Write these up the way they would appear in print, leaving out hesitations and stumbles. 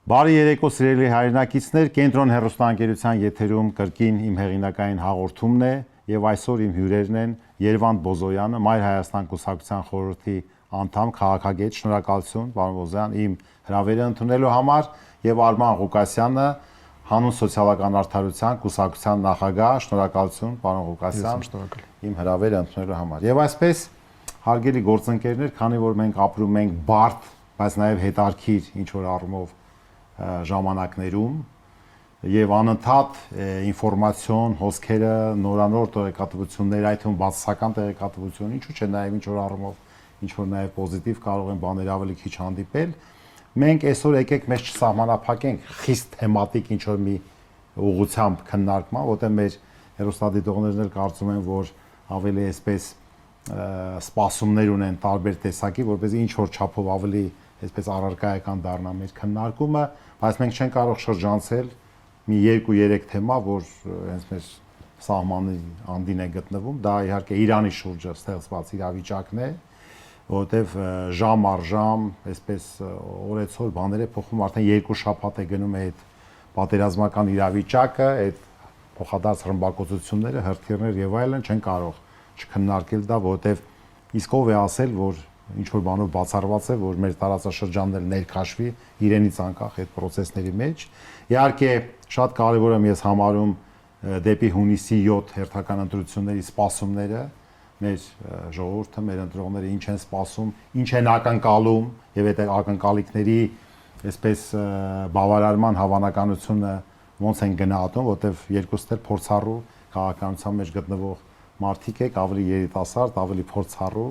Բարի երեկո սիրելի հայրենակիցներ, Կենտրոն հեռուստաընկերության եթերում կրկին իմ հեղինակային հաղորդումն է եւ այսօր իմ հյուրերն են Երվանդ Բոզոյանը, Մայր Հայաստան կուսակցության խորհրդի անդամ, քաղաքագետ, շնորհակալություն, պարոն Բոզոյան, իմ հրավերը ընդունելու համար եւ Արման Ղուկասյանը, Հանուն սոցիալական արդարության կուսակցության նախագահ, շնորհակալություն, պարոն Ղուկասյան, իմ հրավերը ընդունելու համար։ Եվ այսպես հարգելի գործընկերներ, քանի որ մենք ապրում ենք բարդ, բայց նաեւ հետարքիր ինչ որ առումով ժամանակներում եւ անընդհատ ինֆորմացիոն հոսքերը նորանոր տեղեկատվություններ, այդ թվում բացասական տեղեկատվություն, ինչու՞ չէ նաեւ ինչ որ առումով ինչ որ նաեւ պոզիտիվ կարող են բաներ ավելի քիչ հանդիպել։ Մենք այսօր եկեք մեզ չսահմանափակենք խիստ թեմատիկ ինչ որ մի ուղղությամբ քննարկման, որտեղ մեր հեռուստադիտողներն էլ կարծում են, որ ավելի այսպես սպասումներ ունեն տարբեր տեսակի, որպեսզի ինչ որ չափով ավելի այսպես առարկայական դառնա մեր քննարկումը, բայց մենք չենք կարող շրջանցել մի 2-3 թեմա, որ հենց մեր սահմանի անդին է գտնվում, դա իհարկե Իրանի շուրջը ստեղծված իրավիճակն է, որովհետև ժամ առ ժամ, այսպես օրեցօր բաները փոխվում, արդեն 2 շաբաթ է գնում է այդ պատերազմական իրավիճակը, այդ փոխադարձ ռմբակոծությունները, հրթիռներ եւ այլն չեն կարող չքննարկել դա, որովհետև իսկ ով է ասել, որ ինչ որ բանով բացառված է, որ մեր տարածաշրջանն էլ ներքաշվի իրենից անկախ այդ process-ների մեջ։ Իհարկե, շատ կարևոր եմ ես համարում դեպի հունիսի 7 հերթական ընտրությունների սպասումները, մեր ժողովուրդը, մեր ընտրողները ինչ են սպասում, ինչ են ակնկալում եւ այդ ակնկալիքների այսպես բավարարման հավանականությունը ոնց են գնահատում, որտեվ երկուստ էլ փորձառու քաղաքականության մեջ գտնվող մարդիկ եք, ավելի երիտասարդ, ավելի փորձառու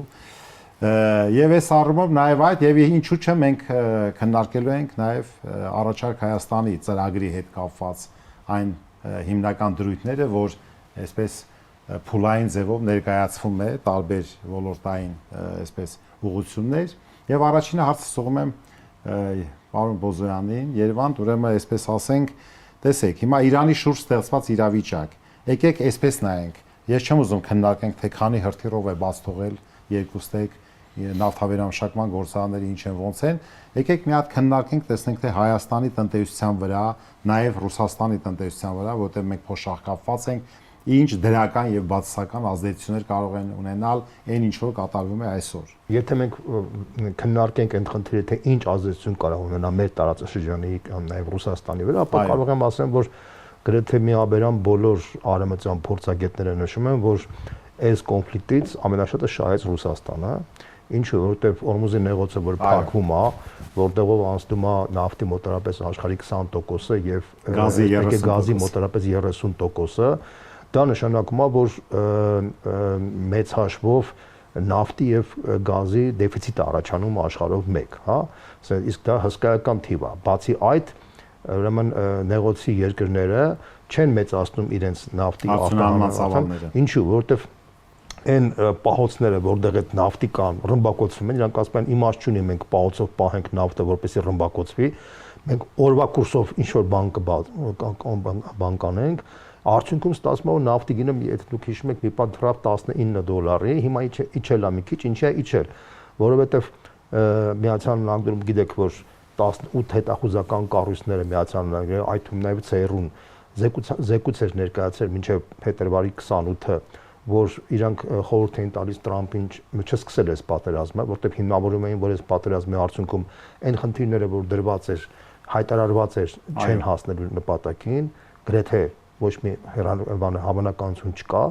Եվ այս առումով նաև այդ եւ ինչու՞ չէ մենք քննարկելու ենք նաև առաջարկ Հայաստանի ծրագրի հետ կապված այն հիմնական դրույթները, որ այսպես փուլային ձևով ներկայացվում է տարբեր ոլորտային այսպես ուղղություններ եւ առաջինը հարցը սողում եմ պարոն Բոզոյանին, Երևանդ, ուրեմն այսպես ասենք, տեսեք, հիմա Իրանի շուրջ ստեղծված իրավիճակ։ Եկեք այսպես նայենք։ Ես չեմ ուզում քննարկենք, թե քանի հրթիռով է բաց թողել երկուստեք նավթավերամշակման գործարանները ինչ են ոնց են, եկեք մի հատ քննարկենք, տեսնենք թե Հայաստանի տնտեսության վրա, նաև Ռուսաստանի տնտեսության վրա, որտեղ մենք փոշահկապված ենք, ինչ դրական եւ բացասական ազդեցություններ կարող են ունենալ այն ինչ որ կատարվում է այսօր։ Եթե մենք քննարկենք այդ խնդիրը, թե ինչ ազդեցություն կարող ունենա մեր տարածաշրջանի նաև Ռուսաստանի վրա, ապա կարող եմ ասեմ, որ գրեթե միաբերան բոլոր արևմտյան փորձագետները նշում են, որ այս կոնֆլիկտից ամենաշատը շահեց Ռուսաստանը, ինչու որովհետև Օրմուզի նեղոցը որ փակվում է, որտեղով անցնում է նավթի մոտավորապես աշխարհի 20%-ը եւ գազի մոտավորապես 30%-ը, դա նշանակում է, որ մեծ հաշվով նավթի եւ գազի դեֆիցիտ է առաջանում աշխարհով 1, հա, իսկ դա հսկայական թիվ է։ Բացի այդ, ուրեմն նեղոցի երկրները չեն մեծացնում իրենց նավթի արտահանումները։ Ինչու, որովհետև այն պահոցները, որտեղ այդ նավթի կան, ռմբակոծվում են, իրանք ասում են իմաստ չունի մենք պահոցով պահենք նավթը, որպեսզի ռմբակոծվի, մենք օրվա կուրսով ինչ որ բան կանենք, արդյունքում ստացվում է որ նավթի գինը, եթե դուք հիշում եք, մի բան դրավ $19, հիմա իջել է մի քիչ, ինչի է իջել, որովհետև Միացյալ Նահանգներում գիտեք, որ 18 հետախուզական կառույցները Միացյալ Նահանգները, այդ թվում նաև ՑԵՌ-ուն զեկույց էր ներկայացրել մինչև փետրվարի 28-ը, որ իրանք խորհուրդ էին տալիս Տրամփին չսկսել այս պատերազմը, որտեղ հիմնավորում էին, որ այս պատերազմի արդյունքում այն խնդիրները, որ դրված էր, հայտարարված էր, չեն հասնելու նպատակին, գրեթե ոչ մի հավանականություն չկա,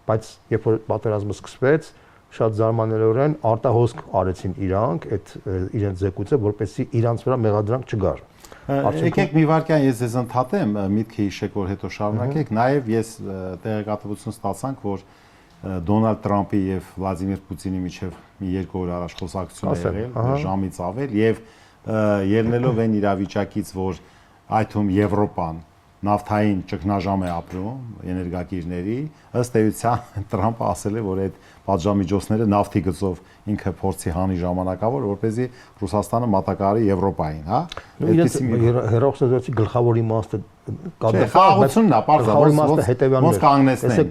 բայց երբ որ պատերազմը սկսվեց, շատ զարմանալիորեն արտահոսք արեցին իրանք այդ իրենց զեկույցը, որպեսզի իրանց վրա մեղադրանք չգար։ Եկեք մի վարքյան ես ձեզ ընդհատեմ, միտքը հիշեք, որ հետո շարունակեք, նաև ես տեղեկատվություն ստացանք, որ Դոնալդ Տրամփի եւ Վլադիմիր Պուտինի միջև մի 2 օր առաջ խոսակցություն է եղել, ժամից ավել, եւ ելնելով այն իրավիճակից, որ այդ թվում Եվրոպան նավթային ճգնաժամ է ապրում էներգակիրների, ըստ էության Տրամփը ասել է, որ այդ պատժամիջոցները նավթի գծով ինքը փորձի հանի ժամանակավոր, որպեսզի Ռուսաստանը մատակարարի Եվրոպային, հա։ Հերոսի գլխավոր իմաստը խաղաղությունն է, պարզապես ոնց կանգնեցնեն։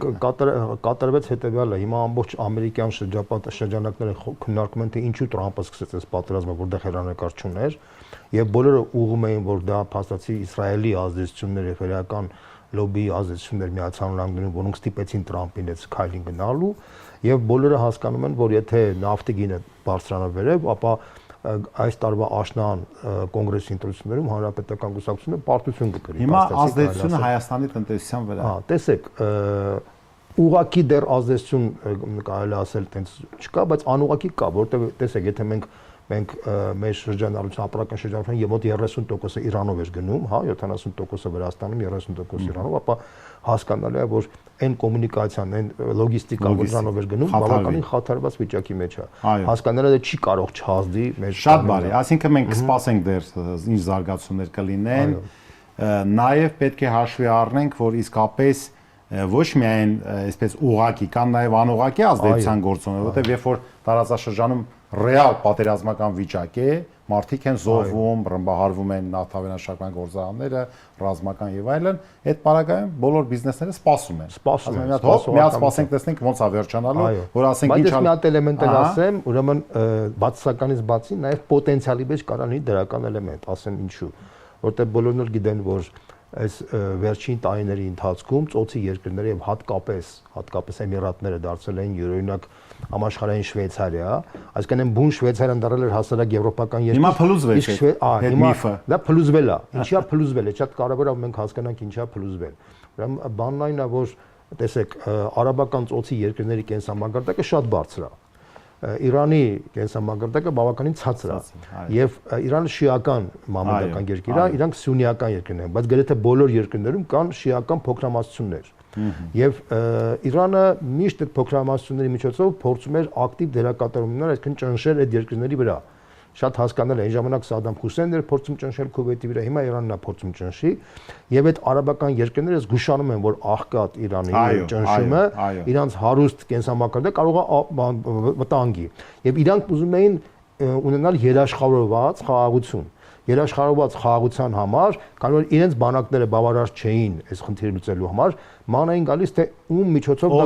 Կատարվեց հետևյալը, հիմա ամբողջ ամերիկյան շրջանակները քննարկում են, թե ինչու Տրամփը սկսեց այս պատերազմը, որտեղ հերանեկար չուներ, եւ բոլորը ուղում էին, որ դա փաստացի Իսրայելի ազդեցություններ եւ վերական լոբիի ազդեցություններ Միացյալ Նահանգներում, որոնք ստիպեցին Տրամփին այդ քայլին գնալու, եւ բոլորը հասկանում են, որ եթե նավթի գինը բարձրանա վերև, ապա այս տարվա աշնան կոնգրեսի ընտրություններում հանրապետական կուսակցությունը պարտություն կկրի։ Հիմա ազդեցությունը Հայաստանի տնտեսության վրա։ Հա, տեսեք, ուղղակի դեռ ազդեցություն կարելի ասել տենց չկա, բայց անուղղակի կա, որովհետեւ տեսեք, եթե մենք մեր շրջանառության ապրական շրջանառության եւ մոտ 30%-ը Իրանով էր գնում, հա, 70%-ը Վրաստանում, 30% Իրանով, ապա հասկանալի է, որ այն կոմունիկացիան, այն լոգիստիկան, որ Իրանով էր գնում, բավականին խաթարված վիճակի մեջ է։ Հասկանալի է, չի կարող չհազդի մեր շատ բարի, այսինքն մենք կսպասենք դեռ ինչ զարգացումներ կլինեն, նաեւ պետք է հաշվի առնենք, որ իսկապես ոչ միայն այսպես ուղակի, կան նաև անուղակի ազդեցության գործոններ, որտեղ երբ որ տարածաշրջանում ռեալ պատերազմական վիճակ է, մարդիկ են զոհվում, ռմբահարվում են նավթավերաշրջական գործարանները, ռազմական եւ այլն, այդ պարագայում բոլոր բիզնեսները սպասում են։ Միած սպասենք տեսնենք ոնց է վերջանալու, որ ասենք ինչ մի հատ էլեմենտ ասեմ, ուրեմն բացասականից բացի նաև պոտենցիալի մեջ կարող լինի դրական էլեմենտ, ասեմ ինչու, որտեղ բոլորն էլ գիտեն, որ այս վերջին տարիների ընթացքում ծոցի երկրները եւ հատկապես Էմիրատները դարձել են յուրօրինակ համաշխարհային Շվեյցարիա, այսինքն այն բուն Շվեյցարիան դարձել էր հասարակ եվրոպական երկիր։ Հիմա փլուզվեց այդ միֆը։ Դա փլուզվել է։ Ինչի՞ա փլուզվել է, շատ կարևոր է մենք հասկանանք ինչի՞ա փլուզվել։ Ուրեմն բանն այն է, որ տեսեք, արաբական ծոցի երկրների կենսամակարդակը շատ բարձր է։ Իրանի կենսամակարդակը բավականին ցածր է եւ Իրանը շիական մամուլական երկիր է, իրանք սուննիական երկրներ են, բայց գրեթե բոլոր երկրներում կան շիական փոքրամասնություններ։ Եվ Իրանը միշտ այդ փոքրամասնությունների միջոցով փորձում էր ակտիվ դերակատարումներ, այսինքն ճնշել այդ երկրների վրա։ Շատ հասկանալ է, այն ժամանակ Սադամ Հուսեյնն էր փորձում ճնշել Քուվեյթի վրա, հիմա Իրանն է փորձում ճնշի, եւ այդ արաբական երկրները զգուշանում են, որ աղքատ Իրանի ճնշումը իրանց հարուստ կենսամակարդակը կարող է վտանգի։ Եվ իրանք ուզում էին ունենալ երաշխավորված խաղաղություն։ Երաշխավորված խաղաղության համար, քանի որ իրենց բանակները բավարար չէին այս խնդիրը լուծելու համար, ման էին գալիս թե ում միջոցով դա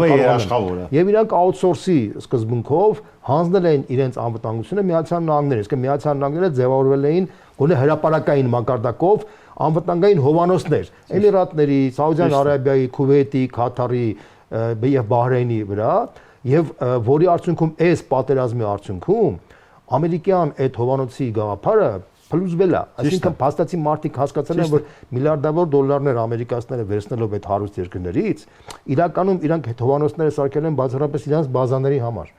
կարող են։ Եվ իրանք աութսորսի սկզբունքով հանձնել էին իրենց անվտանգությունը Միացյալ Նահանգներին, իսկ Միացյալ Նահանգները ձևավորվել էին գոնե հրապարակային մակարդակով անվտանգային հովանոցներ Էմիրատների, Սաուդյան Արաբիայի, Քուվեյթի, Քաթարի եւ Բահրեյնի վրա, եւ որի արդյունքում այս պատերազմի արդյունքում ամերիկյան այդ հովանոցի գաղափարը փլուզվել է, այսինքն փաստացի մարդիկ հասկացել են, որ միլիարդավոր դոլարներ ամերիկացիները վերցնելով այդ հարուստ երկրներից, իրականում իրանք այդ հովանոցները սարքել են բացառապես իրանց բազաների համար։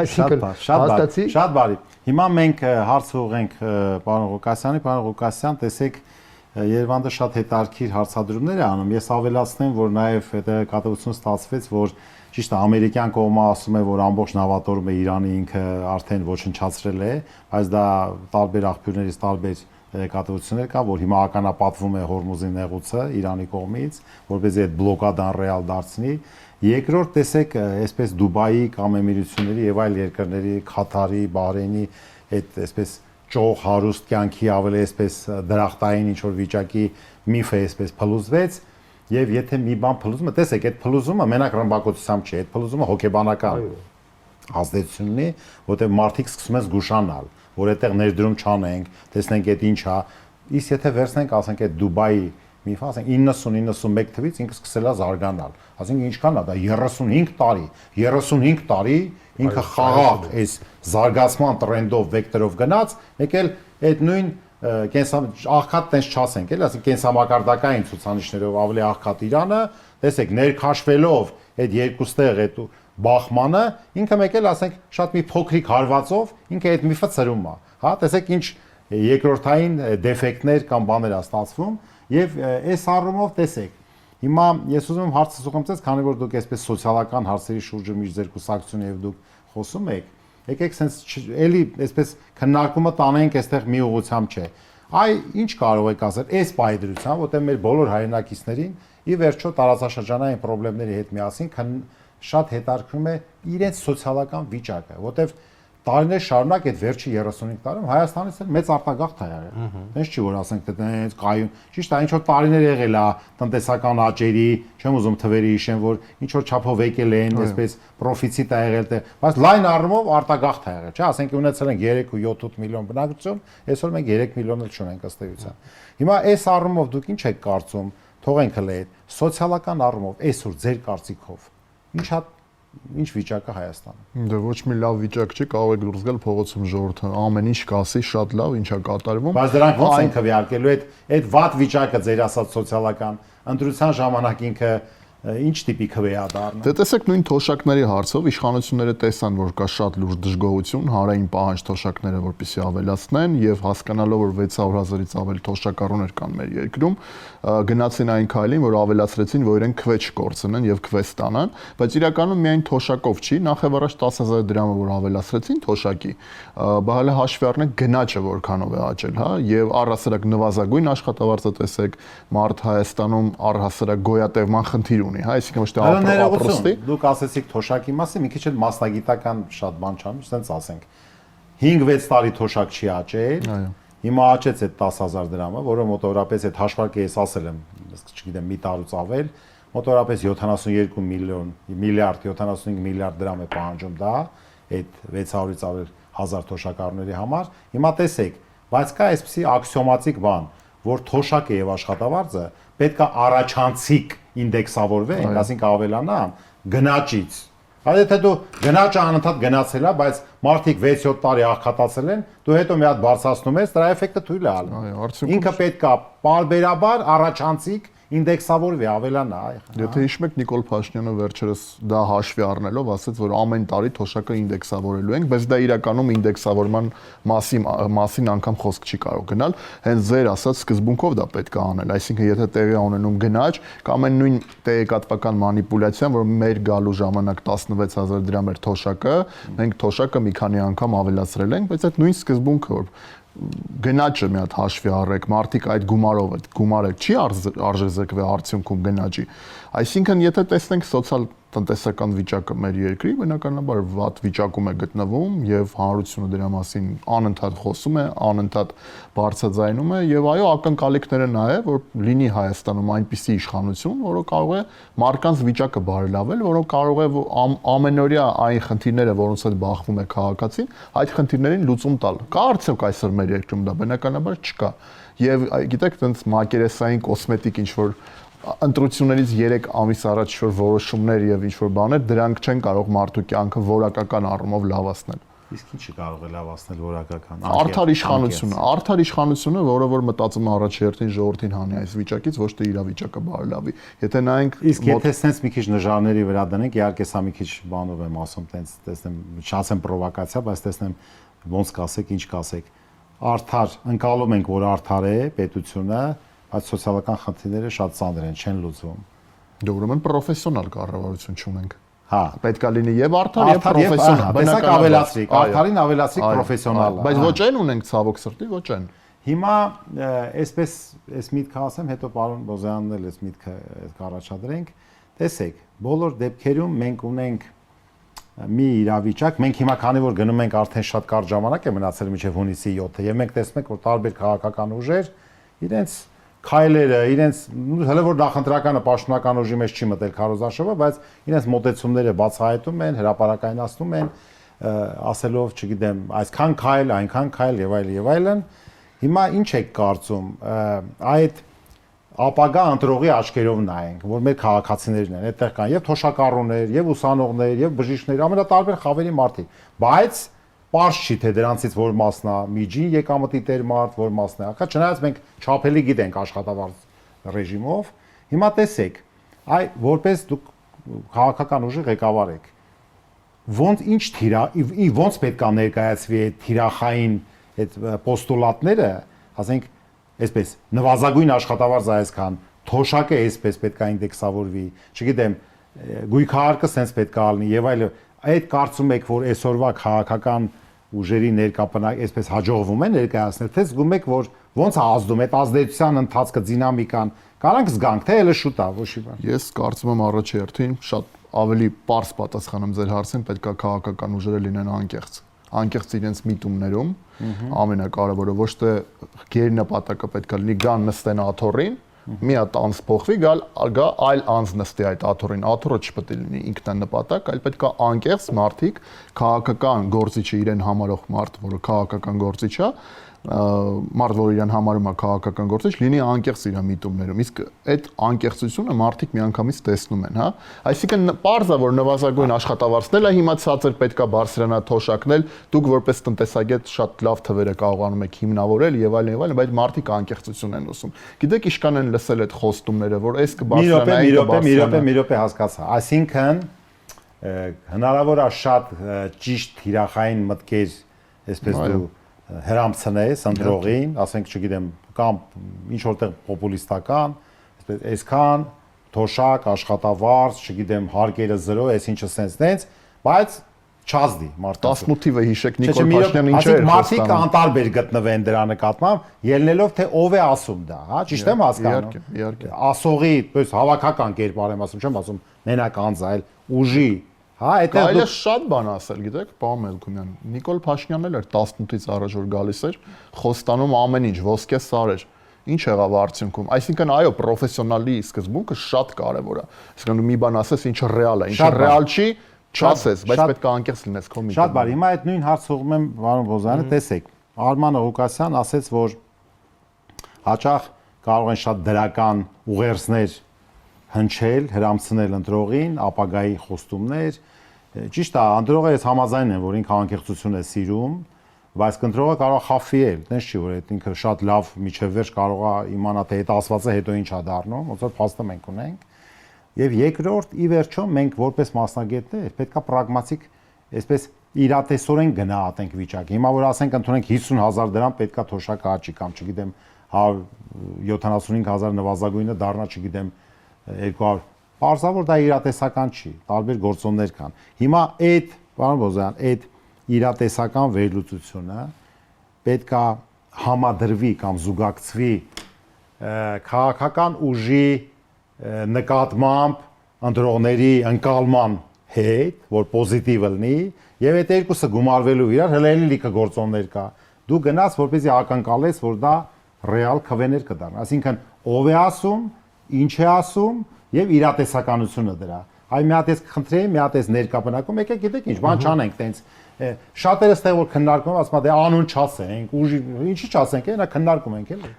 Այսինքն փաստացի շատ բարի։ Հիմա մենք հարց ուղենք պարոն Ղուկասյանի, պարոն Ղուկասյան, տեսեք Երևանը շատ հետաքրքիր հարցադրումներ է անում։ Ես ավելացնեմ, որ նաև հետաքրքրություն ստացվեց, որ ճիշտ է ամերիկյան կողմը ասում է, որ ամբողջ նավատորմը Իրանի ինքը արդեն ոչնչացրել է, բայց դա տարբեր աղբյուրներից տարբեր կատողություններ կա, որ հիմա ականապատվում է Հորմուզի նեղուցը Իրանի կողմից, որպեսզի այդ բլոկադան ռեալ դարձնի։ Երկրորդ տեսեք, այսպես Դուբայի կամ Էմիրությունների եւ այլ երկրների, Քաթարի, Բահրեյնի այդ այսպես ճոխ հարուստ կյանքի ավելի այսպես դրախտային ինչ որ վիճակի միֆը այսպես փլուզվեց եւ եթե մի բան փլուզում է, տեսեք, այդ փլուզումը մենակ ռմբակոծությամբ չի, այդ փլուզումը հոգեբանական ազդեցություն ունի, որտեղ մարդիկ սկսում են զգուշանալ, որ այդտեղ ներդրում չանենք, տեսնենք այդ ինչ է, իսկ եթե վերցնենք, ասենք այդ Դուբայի միֆը, ասենք 90-91 թվականից ինքը սկսել է զարգանալ, ասենք ինչքան է դա 35 տարի ինքը խաղաղ այս զարգացման տրենդով վեկտորով գնաց, մեկ էլ այդ նույն աղքատ տենց չասենք, էլի, ասենք կենսամակարդակային ցուցանիշներով ավելի աղքատ Իրանը, տեսեք, ներքաշվելով այդ երկուստեղ այդ բախմանը, ինքը մեկ էլ ասենք շատ մի փոքրիկ հարվածով ինքը այդ միֆը ծրում է, հա, տեսեք ինչ երկրորդային դեֆեկտներ կամ բաներ է ստացվում եւ այս առումով տեսեք հիմա ես ուզում եմ հարցը ուղղեմ ձեզ, քանի որ դուք այսպես սոցիալական հարցերի շուրջը միջձերկուսակցություն եւ դուք խոսում եք, եկեք sense էլի այսպես քննարկումը տանենք այստեղ մի ուղղությամբ չէ։ Այ ինչ կարող եք ասել այս պայդրությամբ, որտեղ մեր բոլոր հայրենակիցներին ի վերջո տարածաշրջանային խնդիրների հետ միասին շատ հետաքրքրում է իրենց սոցիալական վիճակը, որտեղ տարիներ շարունակ այդ վերջի 35 տարում Հայաստանից էլ մեծ արտագաղթ է եղել։ Հենց չի որ ասենք թե հենց կայուն, ճիշտ է, ինչ որ տարիներ եղել է տնտեսական աճերի, չեմ ուզում թվերի հիշեմ, որ ինչ որ չափով եկել են, այսպես պրոֆիցիտ է եղել, բայց լայն առումով արտագաղթ է եղել, չէ՞, ասենք ունեցել ենք 3.7 միլիոն բնակչություն, այսօր մենք 3 միլիոն էլ չունենք ըստ էության։ Հիմա այս առումով դուք ինչ եք կարծում, թողենք հələ այդ սոցիալական առումով այսօր ձեր կարծիքով ինչ վիճակը Հայաստանում։ Դե ոչ մի լավ վիճակ չի, կարող եք դուրս գալ փողոցում ժողովուրդը ամեն ինչ կասի, շատ լավ, ինչա կատարվում։ Բայց դրանք ո՞նց են քվեարկելու այդ վատ վիճակը ձեր ասած սոցիալական ընտրության ժամանակ ինքը ինչ տիպի քվե է դառնում։ Դե տեսեք նույն թոշակների հարցով իշխանությունները տեսան, որ կա շատ լուրջ դժգոհություն, հանրային պահանջ թոշակները որպեսզի ավելացնեն եւ հասկանալով որ 600,000-ից ավել թոշակառուներ կան մեր երկրում, գնացին այն քայլին, որ ավելացրեցին, որ իրենք քվե չկորցնեն եւ քվե ստանան, բայց իրականում միայն թոշակով չի, նախ եւ առաջ 10,000 դրամը որ ավելացրեցին թոշակի, բահալը հաշվի առնենք գնաճը որքանով է աճել, հա, եւ առհասարակ նվազագույն աշխատավարձը տեսեք, մարդ Հայաստանում առհասարակ գոյատևման խնդիր ունի, հա, այսինքն ոչ թե ապրոստի։ Դուք ասեցիք թոշակի մասին, մի քիչ էլ մասնագիտական շատ բան չանում, ասենց ասենք 5-6 տարի թոշակ չի աճել։ Այո։ Հիմա աճեց այդ 10,000 դրամը, որը մոտավորապես այդ հաշվարկը ես ասել եմ, չգիտեմ, մի տարուց ավել, մոտավորապես 72 միլիարդ 75 միլիարդ դրամ է պահանջում դա այդ 600-ից ավել 1000 թոշակառուների համար։ Հիմա տեսեք, բայց կա այսպիսի աքսիոմատիկ բան, որ թոշակը եւ աշխատավարձը պետք է առաջանցիկ ինդեքսավորվեն, այսինքն ավելանան գնաճից։ Այդ թե դու գնաճը անընդհատ գնացել է, բայց մարդիկ 6-7 տարի աղքատացել են, դու հետո մի հատ բարձրացնում ես, դրա էֆեկտը թույլ է ալնում։ Ինքը պետք է պարբերաբար առաջանցիկ ինդեքսավորվի, ավելանա։ Եթե հիշում եք Նիկոլ Փաշինյանը վերջերս դա հաշվի առնելով ասաց, որ ամեն տարի թոշակը ինդեքսավորելու ենք, բայց դա իրականում ինդեքսավորման մասին անգամ խոսք չի կարող գնալ, հենց ձեր ասած սկզբունքով դա պետք է անել, այսինքն եթե տեղի ունենում գնաճ կամ այն նույն տեղեկատվական մանիպուլյացիան, որ մեր գալու ժամանակ 16,000 դրամ էր թոշակը, մենք թոշակը մի քանի անգամ ավելացրել ենք, բայց այդ նույն սկզբունքը որ գնաճը մի հատ հաշվի առեք, մարդիկ այդ գումարով այդ գումարը չի արժեզրկվի արդյունքում գնաճի։ Այսինքն եթե տեսնենք սոցիալ-տնտեսական վիճակը մեր երկրի, բնականաբար վատ վիճակում է գտնվում եւ հանրությունը դրա մասին անընդհատ խոսում է, անընդհատ բարձրաձայնում է եւ այո, ակնկալիքները նա է, որ լինի Հայաստանում այնպիսի իշխանություն, որը կարող է մարդկանց վիճակը բարելավել, որը կարող է ամենօրյա այն խնդիրները, որոնց հետ բախվում է քաղաքացին, այդ խնդիրներին լուծում տալ։ Կա արդյոք այսօր մեր երկրում դա բնականաբար չկա։ Եվ գիտեք, այնց մակերեսային կոսմետիկ ինչ որ ընտրություններից 3 ամիս առաջ որ որոշումներ եւ ինչ որ բաներ, դրանք չեն կարող մարդու կյանքը որակական առումով լավացնել։ Իսկ ինչի կարող է լավացնել որակական։ Արդար իշխանությունը, որը որ մտածում է առաջերտին ժողովրդին հանի այս վիճակից, ոչ թե իրավիճակը բարելավի։ Եթե նայենք իսկ եթե sense մի քիչ նժարների վրա դնենք, իհարկե սա մի քիչ բանով եմ ասում, տենց տեսնեմ, չասեմ պրովոկացիա, բայց տեսնեմ ոնց կասեք, ինչ կասեք։ Արդար ընկալում ենք, որ արդար է պետությունը, բայց սոցիալական խնդիրները շատ ծանր են, չեն լուծվում։ Դե ուրեմն պրոֆեսիոնալ կառավարություն չունենք։ Հա, պետք է լինի եւ արդար եւ պրոֆեսիոնալ։ Տեսակ ավելացրիք, արդարին ավելացրիք պրոֆեսիոնալը։ Բայց ոչ այն ունենք ցավոք սրտի, ոչ այն։ Հիմա այսպես այս միտքը ասեմ, հետո պարոն Բոզյանն էլ այս միտքը կառաջադրենք։ Տեսեք, բոլոր դեպքերում մենք ունենք մի իրավիճակ, մենք հիմա քանի որ գնում ենք արդեն շատ կարճ ժամանակ է մնացել մինչև հունիսի 7-ը եւ մենք տեսնում ենք որ տարբեր քաղաքական ուժեր իրենց քայլերը, իրենց հələ որ նախընտրականը պաշտոնական ուժի մեջ չի մտել քարոզարշավը, բայց իրենց մոտեցումները բացահայտում են, հրապարակայնացնում են, ասելով, չգիտեմ, այսքան քայլ, այնքան քայլ եւ այլն։ Հիմա ինչ եք կարծում, այդ ապագա ընտրողի աչքերով նայենք, որ մեր քաղաքացիներն են, այդտեղ կան եւ թոշակառուներ, եւ ուսանողներ, եւ բժիշկներ, ամենատարբեր խավերի մարդիկ, բայց պարզ չի թե դրանցից որ մասն է միջին եկամտի տեր մարդ, որ մասն է ակա, չնայած մենք չափելի գիտենք աշխատավարձ ռեժիմով։ Հիմա տեսեք, այ որպես դուք քաղաքական ուժի ղեկավար եք, ոնց պետք է ներկայացվի այդ թիրախային այդ պոստուլատները, ասենք այսպես նվազագույն աշխատավարձը այսքան, թոշակը այսպես պետք է ինդեքսավորվի, չգիտեմ, գույքահարկը սենց պետք է լինի եւ այլն։ Այդ կարծում եք, որ այսօրվա քաղաքական ուժերի ներկապնակ այսպես հաջողվում է ներկայացնել, թե զգում եք, որ ոնց է ազդում այդ ազդեցության ընթացքը, դինամիկան, կարանք զգանք, թե էլի շուտ է, ոչ մի բան։ Ես կարծում եմ առաջերտին շատ ավելի པարզ պատասխանեմ ձեր հարցին, պետք է քաղաքական ուժերը լինեն անկեղծ։ անկեղծ իրենց միտումներում, ամենակարևորը ոչ թե գերնպատակը պետք է լինի գան նստեն աթոռին, մի հատ անձ փոխվի, գա այլ անձ նստի այդ աթոռին, աթոռը չպետք է լինի ինքնանպատակ, այլ պետք է անկեղծ մարդիկ, քաղաքական գործիչը իրեն համարող մարդ, որը քաղաքական գործիչ է, մարդ, որ իրեն համարում է քաղաքական գործիչ, լինի անկեղծ իր միտումներում։ Իսկ այդ անկեղծությունը մարդիկ միանգամից տեսնում են, հա։ Այսինքն պարզ է, որ նվազագույն աշխատավարձն է հիմա ցածր պետքա բարձրանա թոշակնել, դուք որպես տնտեսագետ շատ լավ թվերը կարողանում եք հիմնավորել եւ այլն, բայց մարդիկ անկեղծություն են ուսում։ Գիտեք, իշքան են լսել այդ խոստումները, որ այս կբարձրանա, մի րոպե հասկացա։ Այսինքն հնարավոր է շատ ճիշտ թիրախային մտքեր, այսպես դու հրամցնես ընտրողին, ասենք, չգիտեմ, կամ ինչ որտեղ պոպուլիստական, այսպես այսքան թոշակ, աշխատավարձ, չգիտեմ, հարկերը 0, այս ինչը sense-նենց, բայց չազդի մարդը 18-ը հիշեք Նիկոլ Փաշինյանը ինչ էր խոստանում։ Մարդիկ անտարբեր գտնվեն դրա նկատմամբ, ելնելով թե ով է ասում դա, հա, ճիշտ եմ հասկանում։ Իհարկե։ Ասողի, պես հավաքական կերպար եմ ասում, չեմ ասում մենակ անձ, այլ ուժի, հա, այլ է շատ բան ասել, գիտեք, պարոն Մելքումյան։ Նիկոլ Փաշինյանն էլ էր 18-ից առաջ որ գալիս էր, խոստանում ամեն ինչ, ոսկե սար էր։ Ինչ եղավ արդյունքում։ Այսինքն, այո, պրոֆեսիոնալի սկզբունքը շատ կարևոր է։ Այսինքն դու մի բան ասես, ինչը ռեալ է, ինչը ռեալ չի, չասես, բայց պետք է անկեղծ լինես քո միտումը։ Շատ բարի, հիմա այդ նույն հարցը ուղղում եմ պարոն Բոզյանը, տեսեք, Արման Ղուկասյան ասեց, որ հաճախ կարող են շատ դրական ուղերձներ հնչել, հրամցնել ընտրողին, ապագայի խոստումներ։ Ճիշտ է, ընտրողը ես համաձայն եմ, որ ինքը անկեղծություն է սիրում, բայց ընտրողը կարող է խաբվել, տենց չի, որ այդ ինքը շատ լավ միջև վերջ կարող է իմանա թե այդ ասվածը հետո ինչ է դառնում, ոնց որ փաստը մենք ունենք։ Եվ երկրորդ, ի վերջո մենք որպես մասնագետներ պետք է պրագմատիկ, այսպես իրատեսորեն գնահատենք վիճակը։ Հիմա որ ասենք ընդունենք 50,000 դրամ պետքա թոշակը աճի կամ չգիտեմ 175,000 նվազագույնը դառնա, չգիտեմ 200, պարզավոր դա իրատեսական չի, տարբեր գործոններ կան։ Հիմա այդ, պարոն Բոզյան, այդ իրատեսական վերլուծությունը պետքա համադրվի կամ զուգակցվի քաղաքական ուժի նկատմամբ ընտրողների ընկալման հետ, որ պոզիտիվ լինի, եւ այդ երկուսը գումարվելու իրար հլելի լիքը գործոններ կա։ Դու գնաս, որպեսզի ակնկալես, որ դա ռեալ քվեներ կդառնա։ Այսինքն, ով է ասում, ինչ է ասում եւ իրատեսականությունը դրա։ Այ մի հատ էս խնդրեի, մի հատ էս ներկա բնակում, եկեք գիտեք ինչ, բան չանենք տենց։ Շատերը ստեղ որ քննարկում ասում են, դե անուն չասենք, ուժի, ինչի չասենք, այնա քննարկում ենք էլի։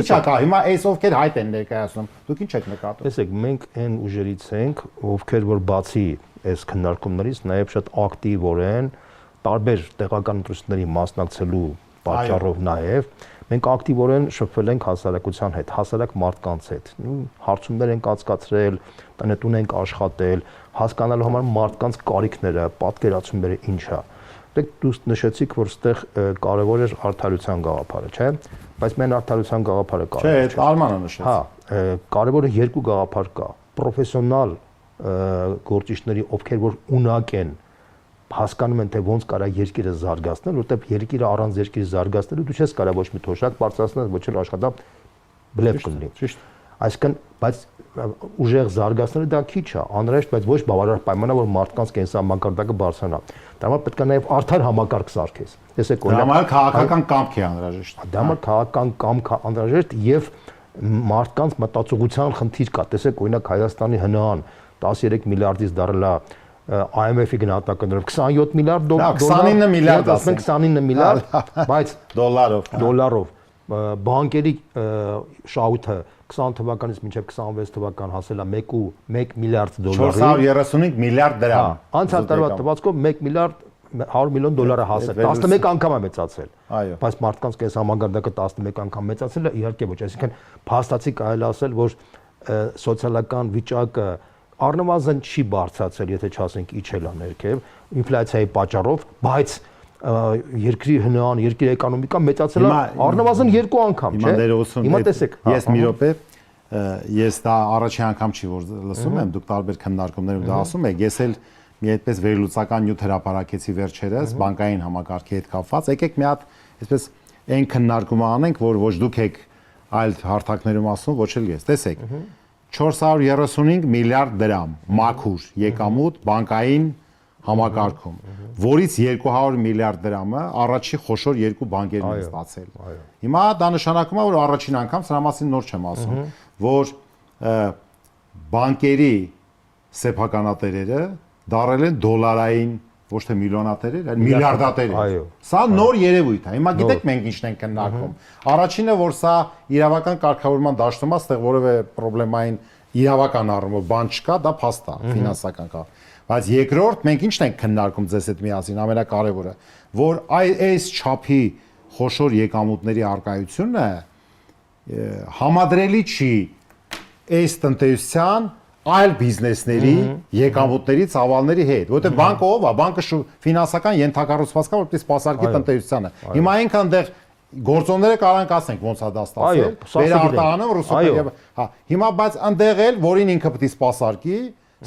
Ինչա կա, հիմա այս ովքեր հայտ են ներկայացնում, դուք ինչ եք նկատում։ Տեսեք, մենք այն ուժերից ենք, ովքեր որ բացի այս քննարկումներից նաև շատ ակտիվորեն տարբեր տեղական ընտրությունների մասնակցելու պատճառով նաև մենք ակտիվորեն շփվել ենք հասարակության հետ, հասարակ մարդկանց հետ։ Հարցումներ ենք անցկացրել, տնետուն ենք աշխատել, հասկանալու համար մարդկանց կարիքները, պատկերացումները ինչ է։ Դուք նշեցիք, որ այդտեղ կարևոր էր արդարության գաղափարը, չէ՞։ Բայց մեն արդարության գաղափարը կարևոր չէ։ Չէ, Արմանը նշեց։ Հա, կարևորը երկու գաղափար կա։ Պրոֆեսիոնալ գործիչների, ովքեր որ ունակ են, հասկանում են թե ոնց կարա երկիրը զարգացնել, որտեղ երկիրը առանց երկիրը զարգացնելու դու չես կարա ոչ մի թոշակ բարձրացնել, ոչ էլ աշխատապ բլեֆ կլինի։ Ճիշտ։ Այսինքն, բայց ուժեղ զարգացնելը դա քիչ է, անհրաժեշտ, բայց ոչ բավարար պայման է, որ մարդկանց կենսամակարդակը բարձրանա։ Դա համար պետք է նաև արդար համակարգ սարքես։ Տեսեք, օրինակ, դա քաղաքական կամք է անհրաժեշտ։ Դա համար քաղաքական կամք է անհրաժեշտ եւ մարդկանց մտածողության խնդիր կա։ Տեսեք, օրինակ Հայաստանի ՀՆԱ-ն 13 միլիարդից դարել է IMF-ի գնահատականներով 27 միլիարդ դոլար, 29 միլիարդ, ասենք 29 միլիարդ, բայց դոլարով բանկերի շահույթը 20 թվականից մինչև 26 թվական հասել է 1.1 միլիարդ դոլարի 435 միլիարդ դրամ։ Անցյալ տարվա թվացքով 1 միլիարդ 100 միլիոն դոլարը հասել, 11 անգամ է մեծացել։ Բայց մարդկանց կենսամակարդակը 11 անգամ մեծացել է, իհարկե ոչ, այսինքն փաստացի կարելի ասել, որ սոցիալական վիճակը առնվազն չի բարձրացել, եթե չասենք իջել է ներքև, ինֆլյացիայի պատճառով, բայց երկրի հնան, երկրի էկոնոմիկան մեծացել է առնվազն 2 անգամ, չէ՞։ Հիմա տեսեք, ես մի րոպե, ես դա առաջին անգամ չի որ լսում եմ, դուք տարբեր քննարկումներում դա ասում եք, ես էլ մի այդպես վերլուծական նյութ հրապարակեցի վերջերս բանկային համակարգի հետ կապված, եկեք մի հատ այսպես այն քննարկումը անենք, որ ոչ դուք եք այլ հարթակներում ասում, ոչ էլ ես, տեսեք 435 միլիարդ դրամ մաքուր եկամուտ բանկային համակարգում, որից 200 միլիարդ դրամը առաջի խոշոր երկու բանկերն են ստացել։ Հիմա դա նշանակում է, որ առաջին անգամ սրա մասին նոր չեմ ասում, որ բանկերի սեփականատերերը դարել են դոլարային ոչ թե միլիոնատերեր, այլ միլիարդատերեր։ Սա նոր երևույթ է։ Հիմա գիտեք մենք ինչն ենք քննարկում։ Առաջինը, որ սա իրավական կարգավորման դաշտում է, այստեղ որևէ պրոբլեմային իրավական առումով բան չկա, դա փաստ է, ֆինանսական կա։ Բայց երկրորդ մենք ինչն ենք քննարկում ձեզ հետ միասին, ամենակարևորը, որ այս չափի խոշոր եկամուտների արկայությունը համադրելի չի այս տնտեսության այլ բիզնեսների եկամուտների ծավալների հետ, որովհետև բանկը ով է, բանկը ֆինանսական ենթակառուցվածք է, որպես սպասարկի տնտեսությանը։ Հիմա ինքը այնտեղ գործոնները կարանք ասենք ոնց է դա ստացել, վերարտահանում ռուսոպեդիա, հա, հիմա բայց այնտեղ էլ, որին ինքը պետք է սպասարկի,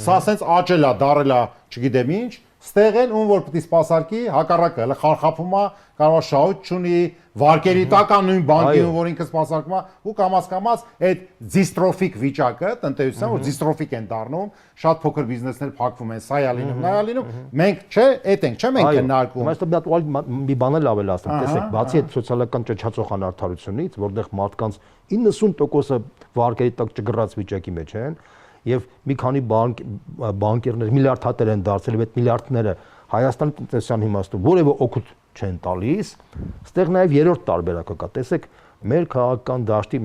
սա ասենց աճել է, դարել է, չգիտեմ ինչ, ստեղ են ում որ պետք է սպասարկի, հակառակը, հələ խարխափում է, կարող է շահույթ չունի, վարկերի տական նույն բանկին, որ ինքը սպասարկում է, ու կամաց այդ դիստրոֆիկ վիճակը, տնտեսության, որ դիստրոֆիկ են դառնում, շատ փոքր բիզնեսներ փակվում են, սա է լինում, նա է լինում, մենք չէ, այդ ենք, չէ՞ մենք քննարկում։ Այստեղ մի բան էլ ավելացնեմ, տեսեք, բացի այդ սոցիալական ճճացող անարդարությունից, որտեղ մարդկանց 90%-ը վարկերի տակ ճգռած վիճակի մեջ են, եւ մի քանի բանկերներ միլիարդատեր են դարձել, եւ այդ միլիարդները Հայաստանի տնտեսության իմաստով որևէ օգուտ չեն տալիս, այստեղ նաեւ երրորդ տարբերակը կա։ Տեսեք, մեր քաղաքական դաշտի,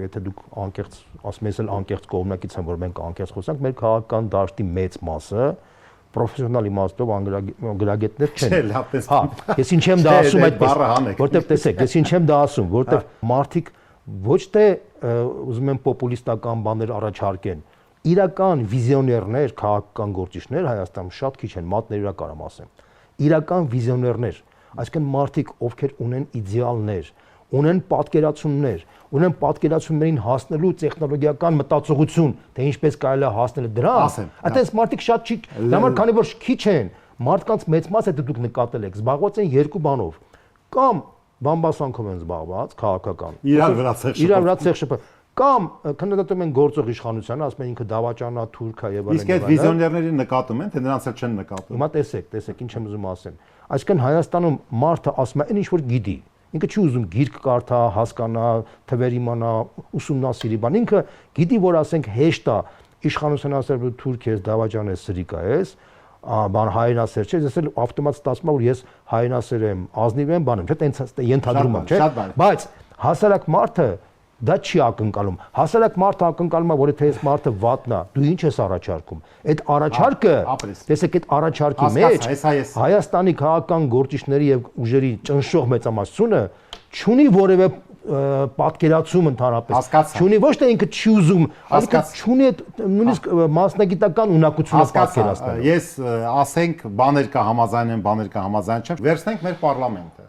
եթե դուք անկեղծ ասում եք, անկեղծ կողմնակից եմ, որ մենք անկեղծ խոսանք, մեր քաղաքական դաշտի մեծ մասը պրոֆեսիոնալ իմաստով անգրագետներ չեն։ Հա, ես ինչ եմ դա ասում այդպես, որտեղ տեսեք, ես ինչ եմ դա ասում, որտեղ մարդիկ ոչ թե ուզում են պոպուլիստական բաներ առաջարկեն, իրական վիզիոներներ, քաղաքական գործիչներ Հայաստանում շատ քիչ են, մատներիրա կարամ ասեմ։ Իրական վիզիոներներ, այսինքն մարդիկ, ովքեր ունեն իդեալներ, ունեն պատկերացումներ, ունեն պատկերացումներին հասնելու տեխնոլոգիական մտածողություն, թե ինչպես կարելի է հասնել դրան։ Այդպես մարդիկ շատ չի, համար քանի որ քիչ են, մարդկանց մեծ մասը դուք նկատել եք, զբաղված են երկու բանով։ Կամ բամբասանքով են զբաղված, քաղաքական։ Իրար վրա ցեղ շփ կամ քննադատում են գործող իշխանությանը, ասում են ինքը դավաճանա, թուրք է եւ այլն։ Իսկ այդ վիզիոներներին նկատում են, թե նրանց էլ չեն նկատում։ Հիմա տեսեք, ինչ եմ ուզում ասեմ։ Այսինքն Հայաստանում մարդը ասում է, այն ինչ որ գիտի։ Ինքը չի ուզում գիրք կարդա, հասկանա, թվեր իմանա, ուսումնասիրի բան։ Ինքը գիտի, որ ասենք հեշտ է իշխանության ասել, որ թուրք ես, դավաճան ես, սրիկա ես, բան հայրենասեր չէ, ես էլ ավտոմատ ստացվում է, որ ես հայրենասեր եմ, ազնիվ եմ, բան եմ, չէ՞, տենց ենթադրում եմ, չէ՞։ Բայց հասարակ մարդը դա չի ակնկալում։ Հասարակ մարդը ակնկալում է, որ եթե այս մարդը վատնա, դու ինչ ես առաջարկում։ Այդ առաջարկը, տեսեք, այդ առաջարկի մեջ Հայաստանի քաղաքական գործիչների եւ ուժերի ճնշող մեծամասնությունը չունի որևէ պատկերացում ընդհանրապես։ Չունի ոչ թե ինքը չի ուզում, այլ չունի այդ նույնիսկ մասնագիտական ունակությունը պատկերացնել։ Ես ասենք բաներ կա համաձայն, բաներ կա համաձայն չեմ։ Վերցնենք մեր պարլամենտը։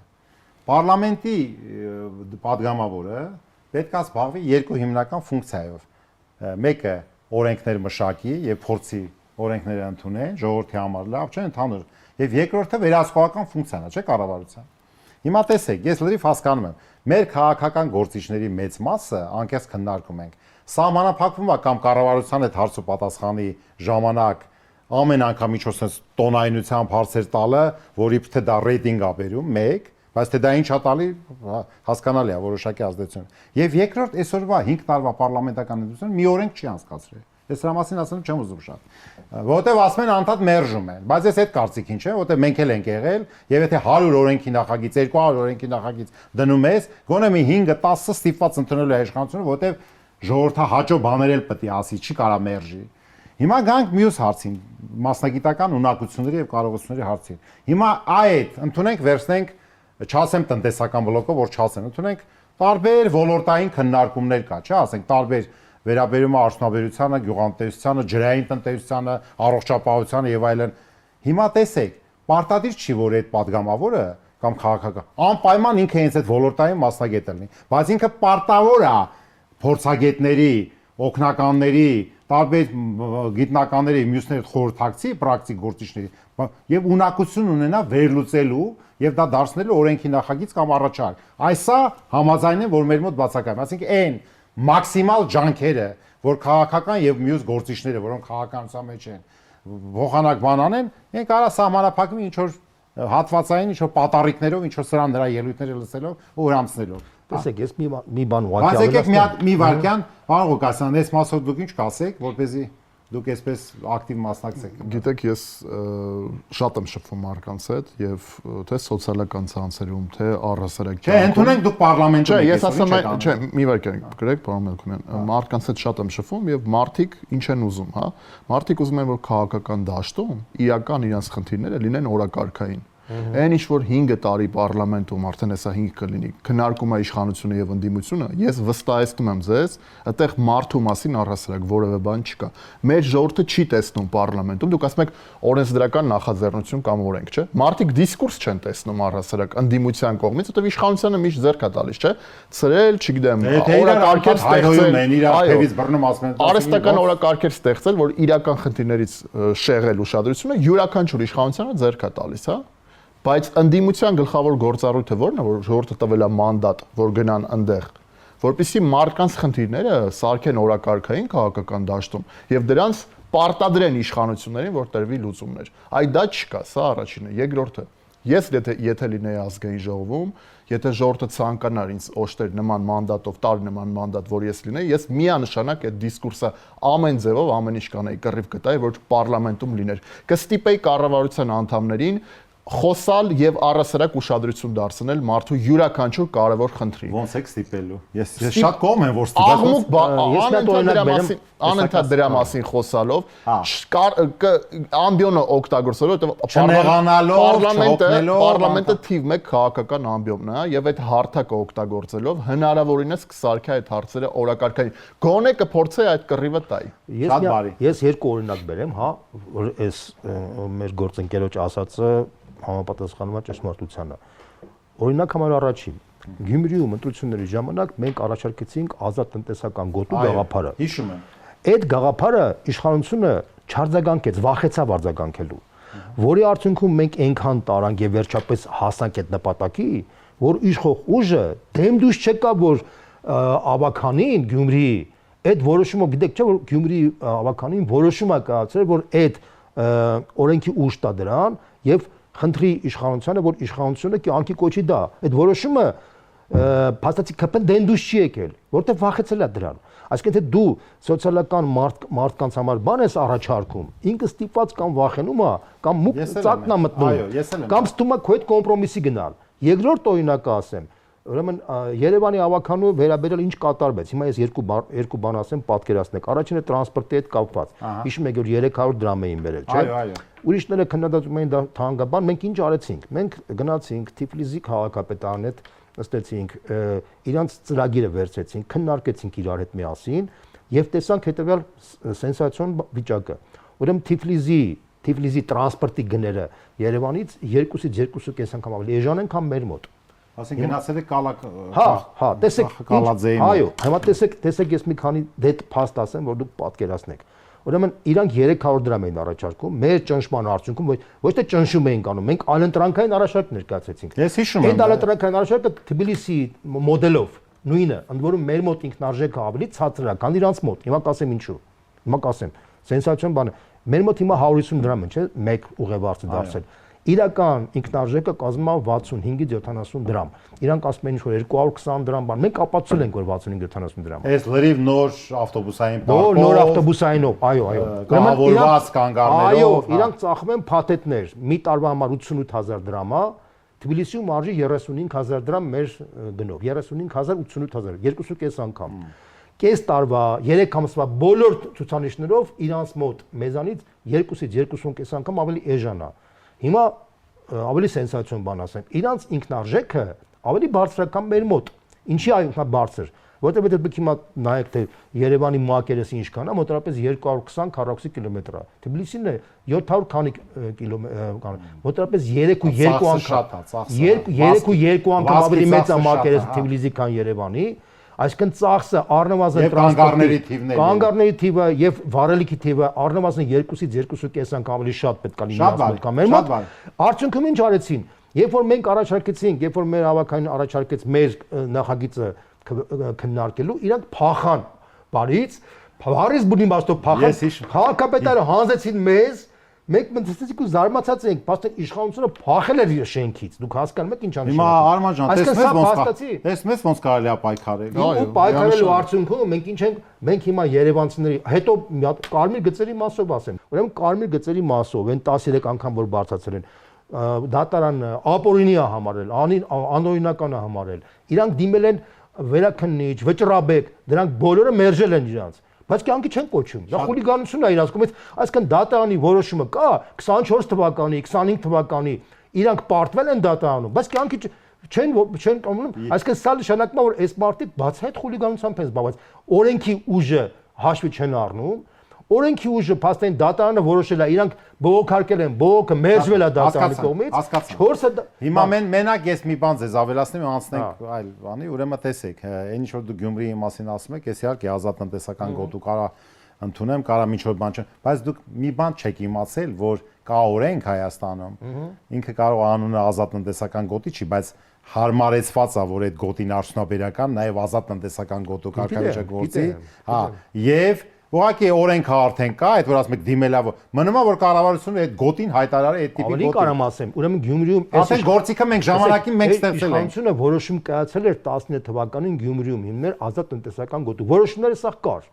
Պարլամենտի падգամավորը պետք է զբաղվի երկու հիմնական ֆունկցիայով։ Մեկը օրենքներ մշակի եւ փորձի օրենքները ընդունեն, ժողովրդի համար լավ չէ, ընդհանուր։ Եվ երկրորդը վերահսկողական ֆունկցիան է, չէ՞, կառավարության։ Հիմա տեսեք, ես լրիվ հասկանում եմ, մեր քաղաքական գործիչների մեծ մասը անկեղծ քննարկում ենք։ Սահմանափակվում է կամ կառավարության հետ հարց ու պատասխանի ժամանակ ամեն անգամ միջոցներ տոնայնությամբ հարցեր տալը, որի թե դա ռեյտինգ է բերում, մեկ, բայց թե դա ինչ է տալի, հասկանալի է, որոշակի ազդեցություն։ Եվ երկրորդ, այսօրվա 5 տարվա պարլամենտական ընտրությունը մի օրենք չի անցկացրել։ Ես դրա մասին ասեմ չեմ ուզում շատ։ Որովհետև ասում են անդադ մերժում են, բայց ես այդ կարծիքին չեմ, որովհետև մենք էլ ենք եղել, եւ եթե 100 օրենքի նախագիծ, 200 օրենքի նախագիծ դնում ես, գոնե մի 5-10-ը ստիպված ընդունելու է իշխանությունը, որովհետև ժողովրդը հաջող բաներ էլ պետք է ասի, չի կարա մերժի։ Հիմա գանք մյուս հարցին, մասնագիտական ունակությունների եւ կարողությունների հարցին։ Հիմա այդ ընդունենք, վերցնենք, չասեմ տնտեսական բլոկով, որ չասեմ, ընդունենք տարբեր ոլորտային քննարկումներ կա, չէ՞, ասենք տարբեր վերաբերում է արդյունաբերությանը, գյուղատնտեսությանը, ջրային տնտեսությանը, առողջապահությանը եւ այլն։ Հիմա տեսեք, պարտադիր չի, որ այդ падգամավորը կամ քաղաքական անպայման ինքը հենց այդ ոլորտային մասնագետ լինի, բայց ինքը պարտավոր է փորձագետների, օգնականների, տարբեր գիտնականների, մյուսների խորհրդակցի, պրակտիկ գործիչների եւ ունակություն ունենա վերլուծելու եւ դա դարձնելու օրենքի նախագիծ կամ առաջարկ։ Այսա համաձայն են, որ մեր մոտ բացակայում, այսինքն այն մաքսիմալ ջանքերը, որ քաղաքական եւ մյուս գործիչները, որոնք քաղաքականության մեջ են, փոխանակ բան անեն, մենք արա սահմանափակվի ինչ որ հատվածային ինչ որ պատառիկներով, ինչ որ սրան նրա ելույթները լսելով ու հрамցնելով։ Տեսեք, ես մի բան Բայց ուղղակի եկեք մի վարքյան, պարոն Ղուկասյան, այս մասով դուք ինչ կասեք, որպեսզի դուք այսպես ակտիվ մասնակցեք։ Գիտեք, ես շատ եմ շփվում մարդկանց հետ եւ թե սոցիալական ցանցերում, թե առհասարակ Չէ, ընդունենք դուք պարլամենտում եք։ Չէ, ես ասում եմ, չէ, մի վարքյան, գրեք, պարոն Մելքումյան, մարդկանց հետ շատ եմ շփվում եւ մարդիկ ինչ են ուզում, հա։ Մարդիկ ուզում են, որ քաղաքական դաշտում իրական իրենց խնդիրները լինեն օրակարգային։ Այն ինչ որ 5 տարի պարլամենտում արդեն հեսա 5 կլինի, քննարկում է իշխանությունը եւ ընդդիմությունը, ես վստահեցնում եմ ձեզ, այդտեղ մարդու մասին առհասարակ որևէ բան չկա։ Մեր ժողովուրդը չի տեսնում պարլամենտում, դուք ասում եք օրենսդրական նախաձեռնություն կամ օրենք, չէ՞։ Մարդիկ դիսկուրս չեն տեսնում առհասարակ ընդդիմության կողմից, որտեղ իշխանությունը միշտ ձեռք է տալիս, չէ՞։ Ցրել, չգիտեմ, օրակարգեր ստեղծել, արհեստական օրակարգեր ստեղծել, որ իրական խնդիրներից շեղել ուշադրությունը յուրաքանչյուր իշխանությանը ձեռք է տալիս, հա։ Բայց ընդդիմության գլխավոր գործառույթը ո՞րն է, որ ժողովուրդը տվել է մանդատ, որ գնան այնտեղ, որպեսզի մարդկանց խնդիրները սարքեն օրակարգային քաղաքական դաշտում եւ դրանց պարտադրեն իշխանություններին, որ տրվի լուծումներ։ Այ դա չկա, սա առաջինը, երկրորդը։ Ես եթե լինեի ազգային ժողովում, եթե ժողովուրդը ցանկանար ինձ օժտեր նման մանդատով, տալ նման մանդատ, որ ես լինեի, ես միանշանակ այդ դիսկուրսը ամեն ձևով ամեն ինչ կանեի, կռիվ կտայի, որ պարլամենտում լիներ։ Կստիպեի կառավարության անդամներին խոսալ եւ առասարակ ուշադրություն դարձնել մարդու յուրաքանչյուր կարևոր խնդրի։ Ոնց եք ստիպելու։ Ես շատ կողմ եմ, որ ստիպել։ Անընդհատ դրա մասին խոսալով, ամբիոնը օգտագործելով, պարլամենտը թիվ 1 քաղաքական ամբիոնն է եւ այդ հարթակը օգտագործելով հնարավորինս կսարքի այդ հարցերը օրակարգային։ Գոնե կփորձեի այդ կռիվը տայի։ Շատ բարի։ Ես երկու օրինակ բերեմ, հա, որ այս մեր գործընկերոջ ասածը համապատասխանում է ճշմարտությանը։ Օրինակ համար առաջին Գյումրիում ընտրությունների ժամանակ մենք առաջարկեցինք ազատ տնտեսական գոտու գաղափարը։ Հիշում եմ։ Այդ գաղափարը իշխանությունը չարձագանքեց, վախեցավ արձագանքելու, որի արդյունքում մենք այնքան տարանք եւ վերջապես հասանք այդ նպատակի, որ իշխող ուժը դեմդուս չեկա, որ ավականին Գյումրիի այդ որոշումը, գիտեք չէ, որ Գյումրիի ավականին որոշում է կայացրել, որ այդ օրենքի ուժ տա դրան եւ խնդրի իշխանությանը, որ իշխանությունը կյանքի կոչի դա։ Այդ որոշումը փաստացի կապեն դենդուս չի եկել, որտեղ վախեցել է դրան։ Այսինքն թե դու սոցիալական մարդկանց համար բան ես առաջարկում, ինքը ստիպված կամ վախենում է, կամ մուկ ծակն է մտնում, կամ ստում է քո հետ կոմպրոմիսի գնալ։ Երկրորդ օրինակը ասեմ, ուրեմն Երևանի ավականու վերաբերյալ ինչ կատարվեց։ Հիմա ես երկու բան ասեմ, պատկերացնեք։ Առաջինը տրանսպորտի հետ կապված։ Հիշում եք, որ 300 դրամ էին վերել, չէ՞։ Այո։ Ուրիշները քննադատում էին դա թանկաբան, մենք ինչ արեցինք։ Մենք գնացինք Թիֆլիսի քաղաքապետարան հետ, նստեցինք, իրանց ծրագիրը վերցրեցինք, քննարկեցինք իրար հետ միասին եւ տեսանք հետեւյալ սենսացիոն վիճակը։ Ուրեմն Թիֆլիսի տրանսպորտի գները Երևանից 2-ից 2.5 անգամ ավելի էժան են, քան մեր մոտ։ Ասենք գնացել եք կալակ։ Հա, տեսեք, կալաձեի։ այո, հիմա տեսեք ես մի քանի դետ փաստ ասեմ, որ դուք պատկերացնեք։ Ուրեմն իրանք 300 դրամ էին առաջարկում, մեր ճնշման արդյունքում ոչ թե ճնշում էին անում, մենք այլընտրանքային առաջարկ ներկայացրեցինք։ Ես հիշում եմ։ Այդ այլընտրանքային առաջարկը Թբիլիսի մոդելով նույնը, ընդ որում մեր մոտ ինքնարժեքը ավելի ցածր է, քան իրանց մոտ։ Հիմա կասեմ ինչու։ Հիմա կասեմ, սենսացիոն բան է։ Մեր մոտ հիմա 150 դրամ է, չէ՞, մեկ ուղևորցը դարձել։ Իրական ինքնարժեքը կազմում է 65-ից 70 դրամ։ Իրանք ասում են ինչ-որ 220 դրամ բան։ Մենք ապացուցել ենք, որ 65-70 դրամ է։ Այս լրիվ նոր ավտոբուսային պարկով։ Նոր ավտոբուսայինով, այո։ Կահավորված կանգառներով։ Այո, իրանք ծախում են փաթեթներ։ Մի տարվա համար 88000 դրամ է, Թբիլիսիում արժի 35000 դրամ մեր գնով, 35000, 88000, 2.5 անգամ։ Կես տարվա, 3 ամսվա բոլոր ցուցանիշներով իրանց մոտ մեզանից 2-ից 2.5 անգամ ավելի էժան է։ Հիմա ավելի սենսացիոն բան ասեմ, իրանց ինքնարժեքը ավելի բարձրական մեր մոտ։ Ինչի այնքան բարձր, որտեղ դուք հիմա նայեք թե Երևանի մակերեսը ինչքան է, մոտավորապես 220 քառակուսի կիլոմետր է։ Թբիլիսին է 700 քանի կիլոմետր, մոտավորապես 3.2 անգամ 3.2 անգամ ավելի մեծ է մակերեսը Թբիլիսի, քան Երևանի։ Այսինքն ծախսը առնվազն կանգառների թիվը եւ վարելիքի թիվը առնվազն 2-ից 2.5 անգամ ավելի շատ պետք է լինի կամ մեր մոտ։ Արդյունքում ինչ արեցին։ Երբ որ մենք առաջարկեցինք, երբ որ մեր ավականին առաջարկեց մեր նախագիծը քննարկելու, իրանք փախան բարից, բարից բունի մաստով փախան։ Քաղաքապետարը հանձեցին մեզ մենք մտածեցինք ու զարմացած ենք, բացի իշխանությունը փախել էր իր շենքից։ Դուք հասկանում եք ինչ անիշ։ Հիմա Արման ջան, տեսնես ոնց կարելի է պայքարել։ Ու պայքարելու արդյունքում մենք ինչ ենք, մենք հիմա երևանցիների, հետո մի հատ կարմիր գծերի մասով ասեմ։ Ուրեմն կարմիր գծերի մասով այն 13 անգամ որ բարձրացել են դատարան ապօրինի համարել, անօրինական համարել։ Իրանք դիմել են վերաքննիչ, վճռաբեկ, դրանք բոլորը մերժել են իրանց։ Բայց կյանքի չեն կոչում։ Դա խուլիգանությունն է իրանց կողմից, այսինքն դատարանի որոշումը կա 24 թվականի, 25 թվականի, իրանք պարտվել են դատարանում, բայց կյանքի չեն կամնում, այսինքն սա նշանակում է որ այս մարդիկ բացահայտ խուլիգանությամբ են զբաղված։ Օրենքի ուժը հաշվի չեն առնում։ Օրենքի ուժը փաստային դատարանը որոշել է, իրանք բողոքարկել են, բողոքը մերժվել է դատարանի կողմից։ 4-ը հիմա մենակ ես մի բան ձեզ ավելացնեմ, անցնենք այլ բանի, ուրեմն տեսեք, այն ինչ որ դու Գյումրիի մասին ասում եք, ես իհարկե ազատ տնտեսական գոտու կարա ընդունեմ, կարա ինչ-որ բան չէ, բայց դուք մի բան չեք իմացել, որ կա օրենք Հայաստանում, ինքը կարող անունը ազատ տնտեսական գոտի չի, բայց հարմարեցված է, որ այդ գոտին արդյունաբերական, նաև ազատ տնտեսական գոտու կարգավիճակագործի, հա, եւ ուղղակի օրենքը արդեն կա, այդ որ ասում եք դիմելա, մնում է որ կառավարությունը այդ գոտին հայտարարի այդ տիպի գոտի։ Ավելի կարամ ասեմ, ուրեմն Գյումրիում այսինքն գործիքը մենք ժամանակին մենք ստեղծել ենք։ Իշխանությունը որոշում կայացել էր 19 թվականին Գյումրիում հիմնել ազատ տնտեսական գոտու։ Որոշումները սա կար։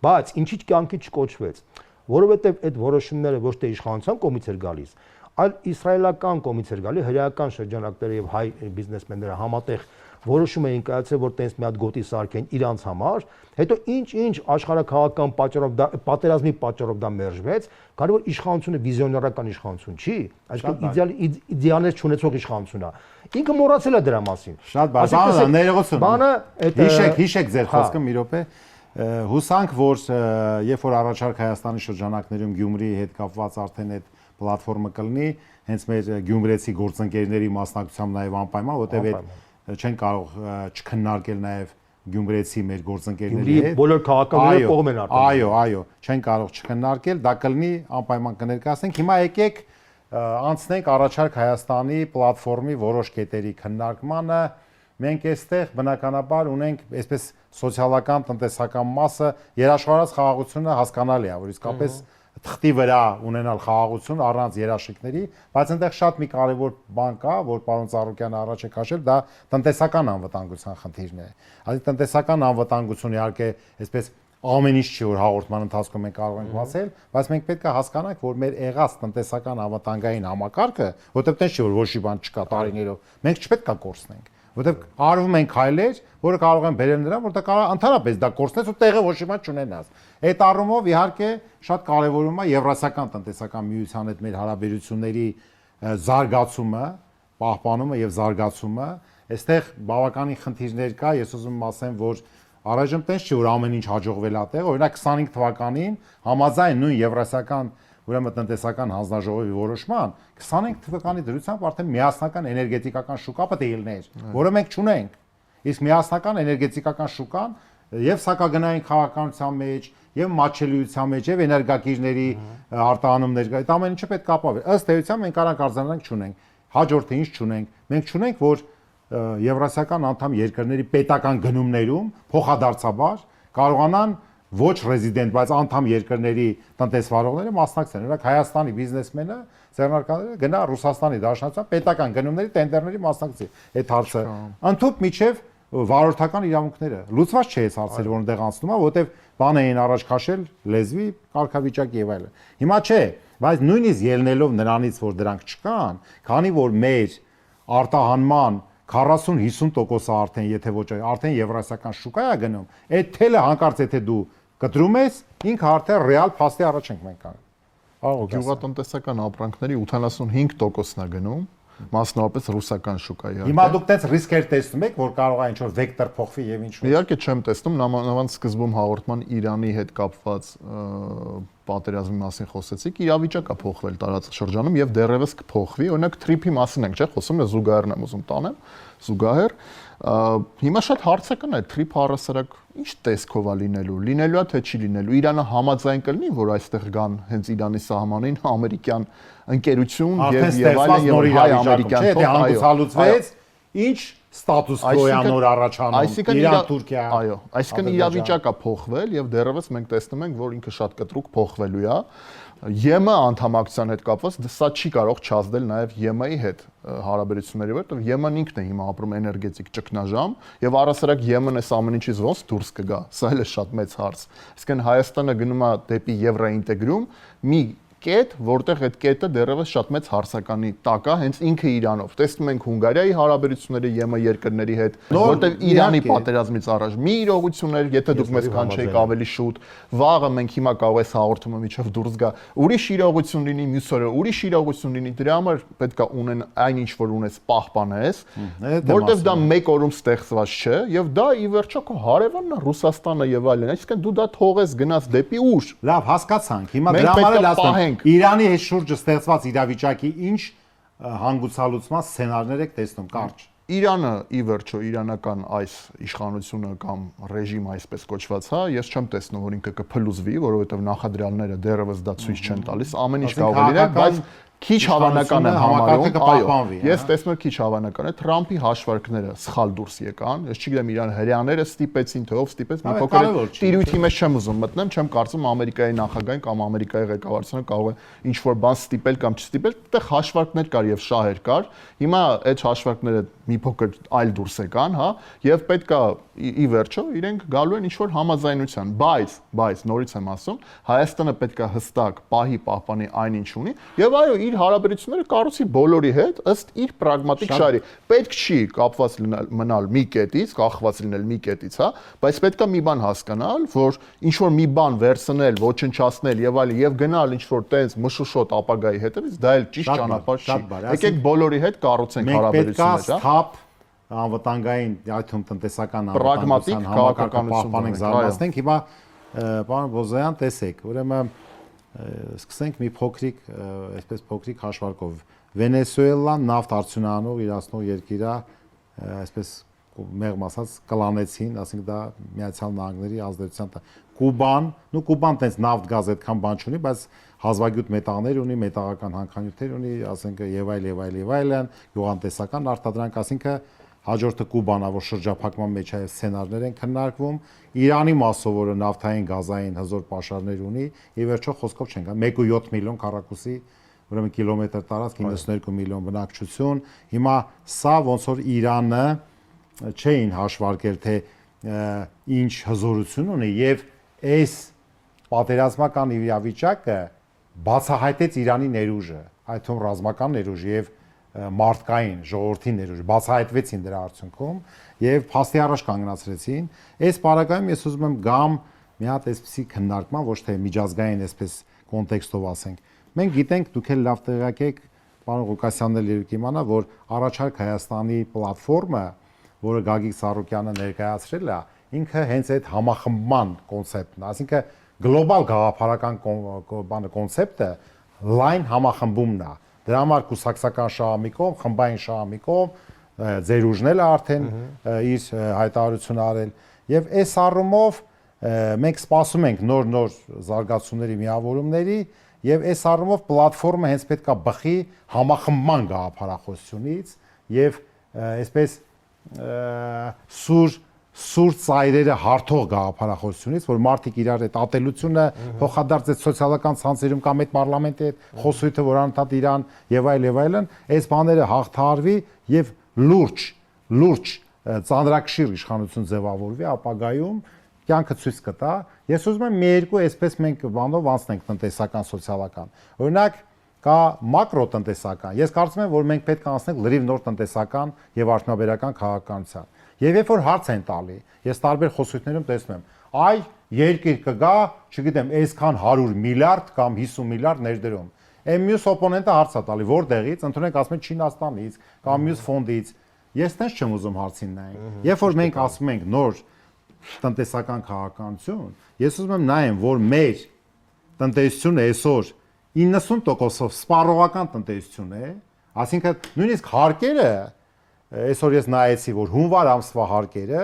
Բայց ինչի՞ կյանքի չկոչվեց, որովհետև այդ որոշումները ոչ թե իշխանության կողմից էր գալիս, այլ իսրայելական կողմից էր գալի, հրեական շրջանակները եւ հայ բիզնեսմենները համատեղ որոշում էին կայացել, որ տենց մի հատ գոտի սարքեն իրանց համար, հետո ինչ աշխարհակաղակական պատճառով պատերազմի պատճառով դա մերժվեց, քանի որ իշխանությունը վիզիոներական իշխանություն չի, այսինքն իդեալներ չունեցող իշխանություն է։ Ինքը մոռացել է դրա մասին։ Շատ բարձր, ներողություն։ Բանը հիշեք ձեր խոսքը մի րոպե։ Հուսանք, որ երբ որ առաջարկ Հայաստանի շրջանակներում Գյումրիի հետ կապված արդեն այդ պլատֆորմը կլինի, հենց մեր գյումրեցի գործընկերների մասնակցությամբ նաև անպայման, որտեղ այդ չեն կարող չքննարկել նաև գյումրեցի մեր գործընկերների հետ։ Բոլոր քաղաքականները կողմ են արտադրում։ Այո, չեն կարող չքննարկել, դա կլինի անպայման կներկայացնենք։ Հիմա եկեք անցնենք առաջարկ Հայաստանի պլատֆորմի որոշ կետերի քննարկմանը։ Մենք այստեղ բնականաբար ունենք այսպես սոցիալական տնտեսական մասը, երաշխավորած խաղաղությունը հասկանալի է, որ իսկապես թղթի վրա ունենալ խաղաղություն առանց երաշխիքների, բայց այնտեղ շատ մի կարևոր բան կա, որ պարոն Ծառուկյանը առաջ է քաշել, դա տնտեսական անվտանգության խնդիրն է։ Այսինքն տնտեսական անվտանգությունը իհարկե այսպես ամեն ինչ չի, որ հաղորդման ընթացքում մենք կարող ենք բացել, բայց մենք պետք է հասկանանք, որ մեր եղած տնտեսական անվտանգային համակարգը, որտեղ տես չի, որ ոչ մի բան չկա տարիներով, մենք չպետք է կորցնենք, որտեղ արվում են քայլեր, որը կարող են բերել նրան, որտեղ կարող ընդհանրապես դա կորցնես ու տեղը ոչ մի բան չունենաս։ Այդ առումով իհարկե շատ կարևորում է Եվրասիական տնտեսական միության հետ մեր հարաբերությունների զարգացումը, պահպանումը եւ զարգացումը։ Այստեղ բավականին խնդիրներ կա, ես ուզում եմ ասեմ, որ առայժմ տես չի, որ ամեն ինչ հաջողվել է տեղ, օրինակ 25 թվականին համաձայն նույն Եվրասիական ուրեմն տնտեսական հանձնաժողովի որոշման 25 թվականի դրությամբ արդեն միասնական էներգետիկական շուկա պետք է ելներ, որը մենք չունենք։ Իսկ միասնական էներգետիկական շուկան եւ սակագնային քաղաքականության մեջ, եւ մատչելիության մեջ, եւ էներգակիրների արտահանումներ, այդ ամեն ինչը պետք է ապավի։ Ըստ էության մենք առանց արձանանք չունենք։ Հաջորդը ինչ չունենք։ Մենք չունենք, որ Եվրասիական անդամ երկրների պետական գնումներում փոխադարձաբար կարողանան ոչ ռեզիդենտ, բայց անդամ երկրների տնտեսվարողները մասնակցեն։ Օրինակ Հայաստանի բիզնեսմենը, ձեռնարկատերը գնա Ռուսաստանի Դաշնության պետական գնումների տենդերների մասնակցի։ Այդ հարցը ընդհանուր միջև վարորդական իրավունքները լուծված չէ այս հարցերը, որ այնտեղ անցնում է, որովհետև բան էին առաջ քաշել լեզվի, կարգավիճակ եւ այլն։ Հիմա չէ, բայց նույնիսկ ելնելով նրանից, որ դրանք չկան, քանի որ մեր արտահանման 40-50%-ը արդեն, եթե ոչ արդեն եվրասիական շուկա է գնում, այդ թելը հանկարծ եթե դու կտրում ես, ինքը արդեն ռեալ փաստի առաջ ենք մենք կանգնում։ Գյուղատնտեսական ապրանքների 85%-ն է գնում, մասնավորապես ռուսական շուկայի։ Հիմա դուք տես ռիսկեր տեսնում եք, որ կարող է ինչ-որ վեկտոր փոխվի եւ ինչ-որ։ Իհարկե չեմ տեսնում, նմանավանդ սկզբում հաղորդման Իրանի հետ կապված պատերազմի մասին խոսեցիք, իրավիճակը փոխվել տարածաշրջանում եւ դեռևս կփոխվի։ Օրինակ TRIP-ի մասին ենք, չէ՞, խոսում եմ, զուգահեռն եմ ուզում տանեմ, զուգահեռ։ Հիմա շատ հարցական է TRIP առասարակ ինչ տեսքով է լինելու է թե չի լինելու։ Իրանը համաձայն կլինի, որ այստեղ գան հենց Իրանի սահմանին ամերիկյան ընկերություն եւ այլն եւ հայ-ամերիկյան հանդիսալուծվեց, ինչ ստատուս կոյա նոր առաջանում Իրան-Թուրքիա։ Այո, այսինքն իրավիճակը փոխվել եւ դեռևս մենք տեսնում ենք, որ ինքը շատ կտրուկ փոխվելու է, ԵՄ անդամակցության հետ կապված սա չի կարող չազդել նաև ԵՄ-ի հետ հարաբերությունների, որովհետև ԵՄ-ն ինքն է հիմա ապրում էներգետիկ ճգնաժամ եւ առասարակ ԵՄ-ն էս ամեն ինչից ոնց դուրս կգա։ Սա էլ է շատ մեծ հարց։ Իսկն Հայաստանը գնում է դեպի եվրոինտեգրում, մի կետ, որտեղ այդ կետը դեռևս շատ մեծ հարցականի տակ է, հենց ինքը Իրանով։ Տեսնում ենք Հունգարիայի հարաբերությունները ԵՄ երկրների հետ, որտեղ Իրանի պատերազմից առաջ մի իրողություններ, եթե դուք մեզ կանչեիք ավելի շուտ, վաղը մենք հիմա կարող է հաղորդումը միջով դուրս գա, ուրիշ իրողություն լինի, մյուս օրը ուրիշ իրողություն լինի, դրա համար պետք է ունեն այն ինչ որ ունես պահպանես, որտեղ դա մեկ օրում ստեղծված չէ, եւ դա ի վերջո քո հարևանն է Ռուսաստանը եւ այլն, այսինքն դու դա թողես գնաս դեպի ուր։ Լավ, հասկացանք։ Հիմա դրա համար էլ ասեմ Իրանի հետ շուրջը ստեղծված իրավիճակի ինչ հանգուցալուծման սցենարներ եք տեսնում, կարճ։ Իրանը ի վերջո իրանական այս իշխանությունը կամ ռեժիմ այսպես կոչված, հա, ես չեմ տեսնում, որ ինքը կփլուզվի, որովհետև նախադրյալները դեռևս դա ցույց չեն տալիս, ամեն ինչ կարող է լինել, բայց քիչ հավանական եմ համարում, այո, ես տեսնում եմ քիչ հավանական է Թրամփի հաշվարկները սխալ դուրս եկան, ես չգիտեմ իրան հрьяաները ստիպեցին, թե ով ստիպեց, մի փոքր տիրույթի մեջ չեմ ուզում մտնել, չեմ կարծում Ամերիկայի նախագահին կամ Ամերիկայի ղեկավարությունը կարող է ինչ-որ բան ստիպել կամ չստիպել, այդտեղ հաշվարկներ կար եւ շահեր կար, հիմա այդ հաշվարկները մի փոքր այլ դուրս եկան, հա, եւ պետքա ի վերջո իրենք գալու են ինչ-որ համաձայնության, բայց նորից եմ ասում, Հայաստանը պետքա հստակ պահի պահպանի այն ինչ ունի, եւ այո իր հարաբերությունները կառուցի բոլորի հետ ըստ իր պրագմատիկ շահերի։ Պետք չի կապված մնալ մի կետից, կախված լինել մի կետից, հա, բայց պետք է մի բան հասկանալ, որ ինչ որ մի բան վերցնել, ոչնչացնել եւ այլն եւ գնալ ինչ որ տենց մշուշոտ ապագայի հետևից, դա էլ ճիշտ ճանապարհ չի։ Եկեք բոլորի հետ կառուցենք հարաբերությունները, հա։ Անվտանգային, այդ թվում տնտեսական պրագմատիկ քաղաքականություն պահպանենք, զարգացնենք։ Հիմա պարոն Բոզոյան, տեսեք, ուրեմն սկսենք մի փոքրիկ, այսպես փոքրիկ հաշվարկով։ Վենեսուելան նավթ արդյունահանող իրացնող երկիր է, այսպես մեղմ ասած կլանեցին, ասենք դա Միացյալ Նահանգների ազդեցության Կուբան տենց նավթ գազ այդքան բան չունի, բայց հազվագյուտ մետաղներ ունի, մետաղական հանքանյութեր ունի, ասենք եւ այլն, գյուղատնտեսական արտադրանք, ասենք հաջորդը Կուբան է, որ շրջափակման մեջ է սցենարներ են քննարկվում, Իրանի մասով, որը նավթային, գազային հզոր պաշարներ ունի, ի վերջո խոսքով չենք, 1.7 միլիոն քառակուսի, ուրեմն կիլոմետր տարածք 92 միլիոն բնակչություն, հիմա սա ոնց որ Իրանը չէին հաշվարկել, թե ինչ հզորություն ունի եւ այս պատերազմական իրավիճակը բացահայտեց Իրանի ներուժը, այդ թվում ռազմական ներուժը եւ մարդկային ժողովրդի ներուժը բացահայտվեցին դրա արդյունքում եւ փաստի առաջ կանգնացրեցին։ Այս պարագայում ես ուզում եմ գամ մի հատ այսպիսի քննարկման, ոչ թե միջազգային այսպես կոնտեքստով ասենք։ Մենք գիտենք, դուք էլ լավ տեղյակ եք, պարոն Ղուկասյանն էլ երբ իմանա, որ առաջարկ Հայաստանի պլատֆորմը, որը Գագիկ Սարոկյանը ներկայացրել է, ինքը հենց այդ համախմբման կոնցեպտն է, այսինքն գլոբալ գաղափարական կոնցեպտը լայն համախմբումն է։ Դրա համար կուսակցական շահամիկով, խմբային շահամիկով, ձեր ուժն էլ արդեն իր հայտարարությունը արել եւ այս առումով մենք սպասում ենք նոր զարգացումների միավորումների եւ այս առումով պլատֆորմը հենց պետքա բխի համախմբման գաղափարախոսությունից եւ այսպես սուր ծայրերը հարթող գաղափարախոսությունից, որ մարդիկ իրար այդ ատելությունը փոխադարձ այդ սոցիալական ցանցերում կամ այդ պարլամենտի այդ խոսույթը, որ անընդհատ Իրան եւ այլն, այս բաները հաղթահարվի եւ լուրջ ծանրակշիռ իշխանություն ձևավորվի ապագայում կյանքը ցույց կտա։ Ես ուզում եմ մի երկու այսպես մենք բանով անցնենք տնտեսական, սոցիալական։ Օրինակ կա մակրոտնտեսական։ Ես կարծում եմ, որ մենք պետք է անցնենք լրիվ նոր տնտեսական եւ արդյունաբերական քաղաքականության։ Եվ երբ որ հարց են տալի, ես տարբեր խոսույթներում տեսնում եմ, այ երկիր կգա, չգիտեմ, այսքան 100 միլիարդ կամ 50 միլիարդ ներդրում։ Այն մյուս օպոնենտը հարց է տալի, որտեղից, ընդունենք ասում են Չինաստանից կամ մյուս ֆոնդից։ Ես տենց չեմ ուզում հարցին նայել։ Երբ որ մենք ասում ենք նոր տնտեսական քաղաքականություն, ես ուզում եմ նայեմ, որ մեր տնտեսությունը այսօր 90%-ով սպառողական տնտեսություն է, այսինքն նույնիսկ հարկերը, այսօր ես նայեցի, որ հունվար ամսվա հարկերը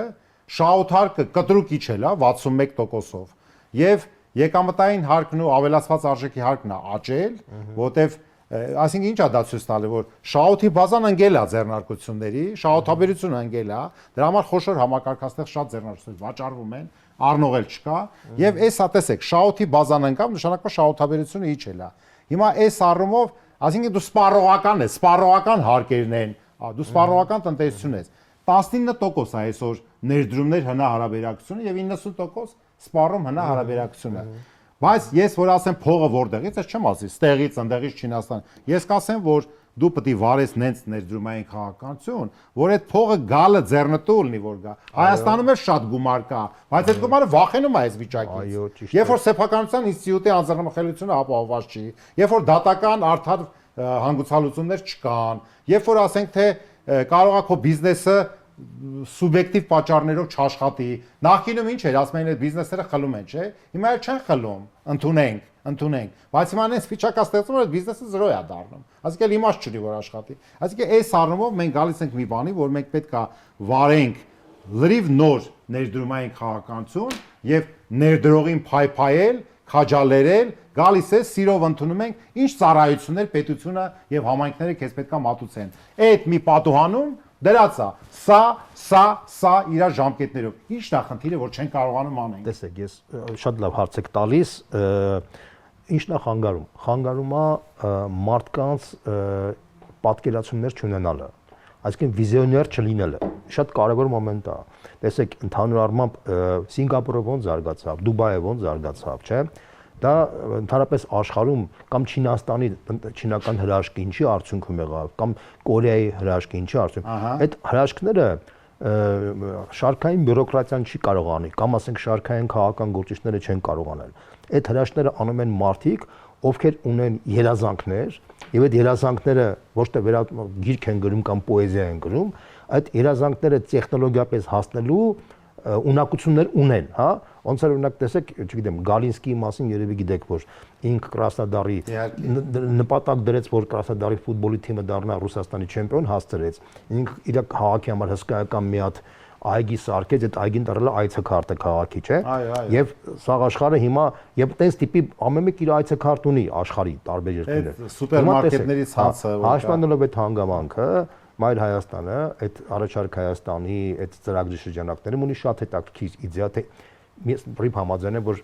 շահութարկը կտրուկ իջել է 61%-ով եւ եկամտային հարկն ու ավելացված արժեքի հարկն է աճել, որտեվ Այսինքն ինչա դա ցույց տալի, որ շահութի բազան ընկել է ձեռնարկությունների, շահութաբերությունը ընկել է, դրա համար խոշոր համակարգաստեղ շատ ձեռնարկություններ վաճառվում են, առնողել չկա, եւ էսա տեսեք, շահութի բազան ընկավ, նշանակում շահութաբերությունը իջել է։ Հիմա այս առումով, այսինքն դու սպառողական հարկերն են, դու սպառողական տնտեսություն ես։ 19% է այսօր ներդրումներ հնարաբերակցությունը եւ 90% սպառում հնարաբերակցությունը։ Բայց ես որ ասեմ փողը որտեղից, ես չեմ ասի, ստեղից, ընդեղից Չինաստան։ Ես կասեմ, որ դու պետք է վարես նենց ներդրումային քաղաքականություն, որ այդ փողը գալը ձեռնտու լինի, որ գա։ Հայաստանում էլ շատ գումար կա, բայց այդ գումարը վախենում է այս վիճակից։ Երբ որ սեփականության ինստիտուտի անձնամխելիությունը ապահովված չի, երբ որ դատական արդար հանգուցալուծումներ չկան, երբ որ ասենք թե կարող է քո բիզնեսը սուբյեկտիվ պատճառներով չաշխատի։ Նախկինում ինչ էր, ասում էին այդ բիզնեսները խլում են, չէ՞։ Հիմա էլ չեն խլում, ընդունենք։ Բայց հիմա այնպես վիճակա ստեղծում որ բիզնեսը զրո է դառնում։ Այսինքն իմաստ չունի որ աշխատի։ Այսինքն այս առումով մենք գալիս ենք մի բանի, որ մենք պետք է վարենք լրիվ նոր ներդրումային քաղաքականություն եւ ներդրողին փայփայել, քաջալերել, գալիս է սիրով ընդունում ենք, ինչ ծառայություններ պետությունը եւ համայնքները քեզ պետքա մատուցեն։ Այդ մի պատուհանում դրած է սա իր ժամկետներով։ Ի՞նչն է խնդիրը, որ չեն կարողանում անեն։ Տեսեք, ես շատ լավ հարց եք տալիս, ի՞նչն է խանգարում։ Խանգարում է մարդկանց պատկերացումներ չունենալը, այսինքն վիզիոներ չլինելը։ Շատ կարևոր մոմենտ է։ Տեսեք, ընդհանուր առմամբ Սինգապուրը ոնց զարգացավ, Դուբայը ոնց զարգացավ, չէ՞։ Դա ընդհանրապես աշխարհում կամ Չինաստանի չինական հրաշքը ինչի արդյունքում եղավ, կամ Կորեայի հրաշքը ինչի արդյունքում։ Այդ հրաշքները շարքային բյուրոկրատիան չի կարող անի, կամ ասենք շարքային քաղաքական գործիչները չեն կարող անել։ Այդ հրաշքները անում են մարդիկ, ովքեր ունեն երազանքներ, եւ այդ երազանքները ոչ թե գիրք են գրում կամ պոեզիա են գրում, այդ երազանքները տեխնոլոգիապես հասնելու ունակություններ ունեն, հա, ոնց որ օրինակ տեսեք, չգիտեմ, Գալինսկիի մասին երևի գիտեք, որ ինքը Կրասնոդարի նպատակ դրեց, որ Կրասնոդարի ֆուտբոլի թիմը դառնա Ռուսաստանի չեմպիոն, հասցրեց։ Ինքը իր քաղաքի համար հսկայական մի հատ այգի սարքեց, այդ այգին դրել է այցեքարտը քաղաքի, չէ՞։ Եվ սաղ աշխարհը հիմա եւ տես տիպի ամեն մեկ իր այցեքարտ ունի աշխարհի տարբեր երկրներ։ Սուպերմարկետներից հացը, հաշվանդելով այդ հանգամանքը, Մայր Հայաստանը, այդ առաջարկ Հայաստանի այդ ծրագրի շրջանակներում ունի շատ հետաքրքիր իդեա, թե ես համաձայն եմ, որ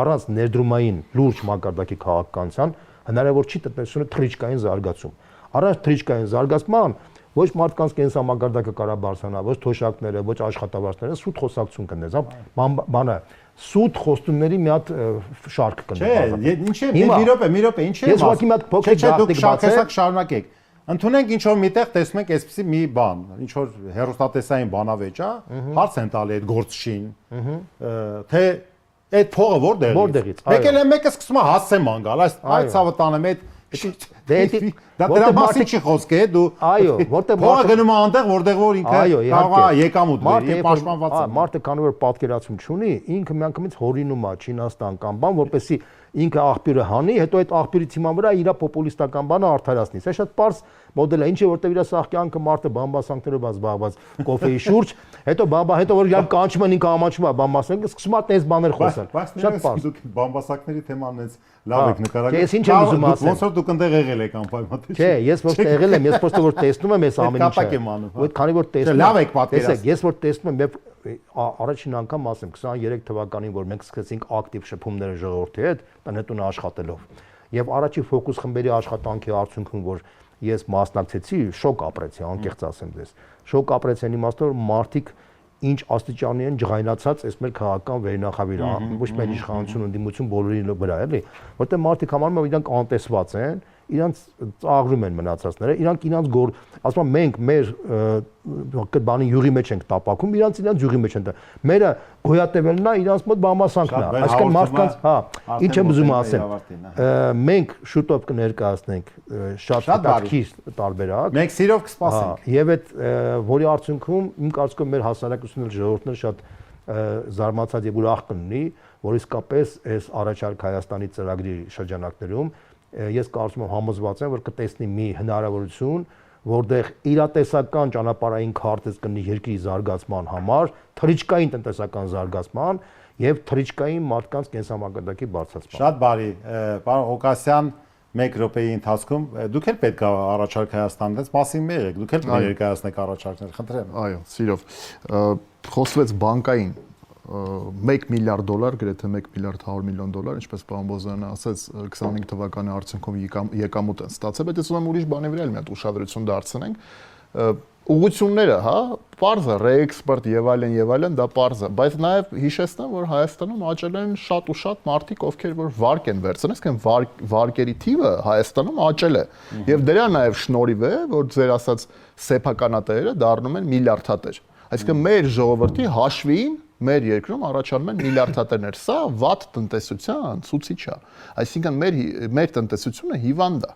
առանց ներդրումային լուրջ մակարդակի քաղաքականության հնարավոր չի տնտեսությունը թռիչքային զարգացում։ Առանց թռիչքային զարգացման ոչ մարդկանց կենսամակարդակը կարող բարձրանա, ոչ թոշակները, ոչ աշխատավարձները սուտ խոսակցություն կնես, հա, բանը սուտ խոստումների մի հատ շարք կնես։ Չէ, ինչ է, մի րոպե, ինչ է։ Ես ուղղակի մի հատ փոքր դատիկ բացեք, շարունակեք։ Ընդունենք ինչ որ միտեղ տեսնում ենք այսպեսի մի բան, ինչ որ հերոստատեսային բանավեճ է, հարց են տալի այդ գործչին, թե այդ փողը որտեղից։ Մեկ էլ մեկը սկսում է հասցեման գալ, այս ցավը տանեմ այդ դա դրա մասին չի խոսք է, դու այո, որտեղ փողը գնում է այնտեղ, որտեղ որ ինքը կարող է եկամուտ բերի, պաշտպանված է։ Մարդը քանի որ պատկերացում չունի, ինքը միանգամից հորինում է Չինաստան կամ բան, որպեսզի ինքը աղբյուրը հանի, հետո այդ աղբյուրի թիմա վրա իր պոպուլիստական բանը արդարացնի։ Սա շատ པարզ մոդել է, ինչի որտեղ իր սաղ կյանքը մարդը բամբասանքներով զբաղված կոֆեի շուրջ, հետո որ իրար կանչում են ինքը ամաչում է բամբասանք, սկսում է տես բաներ խոսել։ Շատ པարզ։ Դուք բամբասակների թեման էս լավ եք նկարագրել։ Ես ինչ եմ ուզում ասել։ Ոնց որ դուք այնտեղ եղել եք անպայման։ Չէ, ես ոչ թե եղել եմ, ես պրոստը որ տեսնում եմ այս ամեն ինչը։ Ու այդ քանի որ տեսնում եմ։ Լավ եք պատկերացնում։ Տեսեք, ես որ տեսնում եմ, առաջին անգամ ասեմ 23 թվականին, որ մենք սկսեցինք ակտիվ շփումները ժողովրդի հետ, տնետուն աշխատելով։ Եվ առաջի ֆոկուս խմբերի աշխատանքի արդյունքում, որ ես մասնակցեցի, շոկ ապրեցի, անկեղծ ասեմ դες։ Շոկ ապրեցի այն իմաստով, որ մարդիկ ինչ աստիճանի են ջղայնացած այս մեր քաղաքական վերնախավիրը, ոչ միայն իշխանություն ընդդիմություն բոլորի վրա, էլի, որտեղ մարդիկ համարում են իրանք անտեսված են, իրանք ծաղրում են մնացածները, իրանք ասում են մենք մեր բանի յուղի մեջ ենք տապակում, իրանք յուղի մեջ են։ Մերը գոյատևելն է իրանք մոտ բամբասանքն է, այսինքն մարդկանց, հա, ինչ եմ ուզում ասեմ, մենք շուտով կներկայացնենք շատ հետաքրքիր տարբերակ։ Մենք սիրով կսպասենք։ Եվ այդ որի արդյունքում իմ կարծիքով մեր հասարակությունն ժողովուրդն շատ զարմացած եւ ուրախ կլինի, որ իսկապես այս առաջարկ Հայաստանի ծրագրի շրջանակներում ես կարծում եմ համոզված եմ, որ կտեսնի մի հնարավորություն, որտեղ իրատեսական ճանապարհային քարտեզ կնի երկրի զարգացման համար, թռիչքային տնտեսական զարգացման եւ թռիչքային մարդկանց կենսամակարդակի բարձրացման։ Շատ բարի, պարոն Ղուկասյան, 1 րոպեի ընթացքում դուք էլ պետք է առաջարկ Հայաստանից մասին եղեք, դուք էլ ներկայացնեք առաջարկներ, խնդրեմ։ Այո, սիրով։ Խոսվեց բանկային 1 միլիարդ դոլար, գրեթե 1 միլիարդ 100 միլիոն դոլար, ինչպես պարոն Բոզյանը ասաց, 25 թվականի արդյունքում եկամուտ են ստացել, բայց ես ուզում եմ ուրիշ բանի վրա էլ մի հատ ուշադրություն դարձնենք։ Ուղղությունները, հա, պարզ է, ռեէքսպորտ եւ այլն, դա պարզ է, բայց նաեւ հիշեցնեմ, որ Հայաստանում աճել են շատ ու շատ մարդիկ, ովքեր որ վարկ են վերցնել, այսինքն վարկերի թիվը Հայաստանում աճել է։ Եվ դրա նաեւ շնորհիվ է, որ ձեր ասած սեփականատերերը դառնում են միլիարդատեր։ Այսինքն մեր ժողովրդի հաշվին մեր երկրում առաջանում են միլիարդատերներ։ Սա վատ տնտեսության ցուցիչ է։ Այսինքն մեր տնտեսությունը հիվանդ է։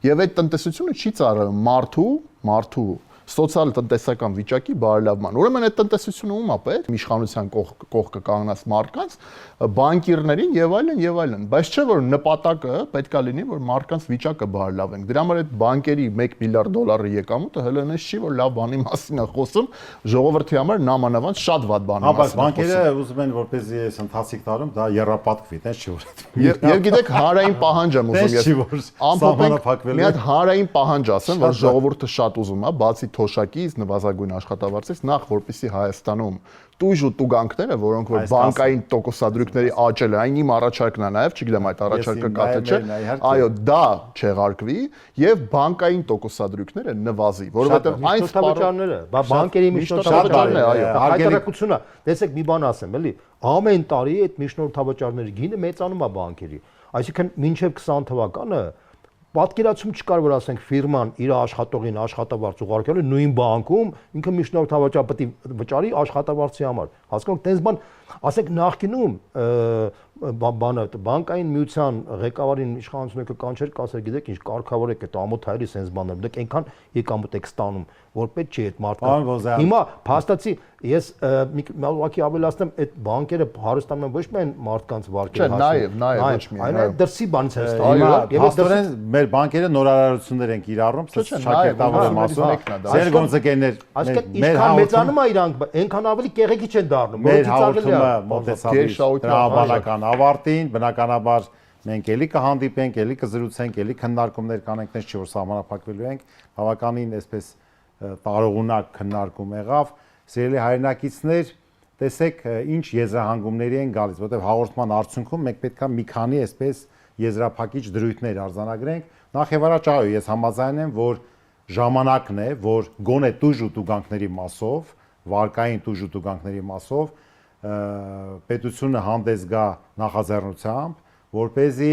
Եվ այդ տնտեսությունը չի ծառայում մարդու սոցիալ-տնտեսական վիճակի բարելավման։ Ուրեմն այդ տնտեսությունը ում է պետք, իշխանության կողքը կանգնած մարդկանց, բանկիրներին եւ այլն, բայց չէ որ նպատակը պետքա լինի, որ մարդկանց վիճակը բարելավենք։ Դրա համար այդ բանկերի 1 միլիարդ դոլարի եկամուտը հելնես չի, որ լավ բանի մասին է խոսում, ժողովրդի համար նամանավանդ շատ վատ բանի մասին է խոսում։ Բանկերը ուզում են որպեսզի այս ընթացիկ տարում դա երրապատկվի, տես չի որ։ Եվ գիտեք հանրային պահանջ եմ ուզում ես։ Ամփոփենք մի հատ հանրային պահանջ ասեմ, որ ժողովուրդը շատ ուզում է, բացի թոշակից, նվազագույն աշխատավարձից, նախ որպեսզի Հայաստանում տույժ ու տուգանքները, որոնք որ բանկային տոկոսադրույքների աճել է, այն իմ առաջարկն է նաև, չգիտեմ այդ առաջարկը կա թե չէ, այո, դա չեղարկվի եւ բանկային տոկոսադրույքները նվազի, որովհետեւ այն սպառողները, բանկերի միջնորդավաճառները, այո, հայտարարությունը, տեսեք մի բան ասեմ, էլի, ամեն տարի այդ միջնորդավաճառների գինը մեծանում է բանկերի, այսինքն մինչեւ 20 թվականը պատկերացում չկար որ ասենք ֆիրման իր աշխատողին աշխատավարձ ուղարկել է նույն բանկում ինքը միջնորդավաճառ պետք է վճարի աշխատավարձի համար հասկանաք տես բան ասենք նախկինում բանը բանկային միության ղեկավարին իշխանությունը կանչեր կասեր գիտեք ինչ կարգավորեք այդ ամոթայրի sense բաներ դուք այնքան եկամուտ եք ստանում որ պետք չի այդ մարդը հիմա փաստացի ես ուղղակի ավելացնեմ այդ բանկերը հարստանում են ոչ միայն մարդկանց վարկերի հասնում նաեւ ոչ միայն այլ դրսի բանից են ստանում եւ աստորեն մեր բանկերը նորարարություններ են կիրառում շակերտավոր եմ ասում ձեր գոնզեկերներ մեր մեծանում է իրանք այնքան ավելի կեղեքի չեն դառնում մեր հաղորդումը մոտեցավ տրամաբանական ավարտին բնականաբար մենք էլի կհանդիպենք, էլի կզրուցենք, էլի քննարկումներ կանենք, այնպես չի որ սահմանափակվելու ենք, բավականին այսպես տարողունակ քննարկում եղավ, սիրելի հայրենակիցներ, տեսեք ինչ եզրահանգումների են գալիս, որտեղ հաղորդման արդյունքում մենք պետքա մի քանի այսպես եզրափակիչ դրույթներ արձանագրենք, նախ եւ առաջ այո, ես համաձայն եմ, որ ժամանակն է, որ գոնե տույժ ու տուգանքների մասով, վարկային տույժ ու տուգանքների մասով պետությունը հանդես գա նախաձեռնությամբ որպեսզի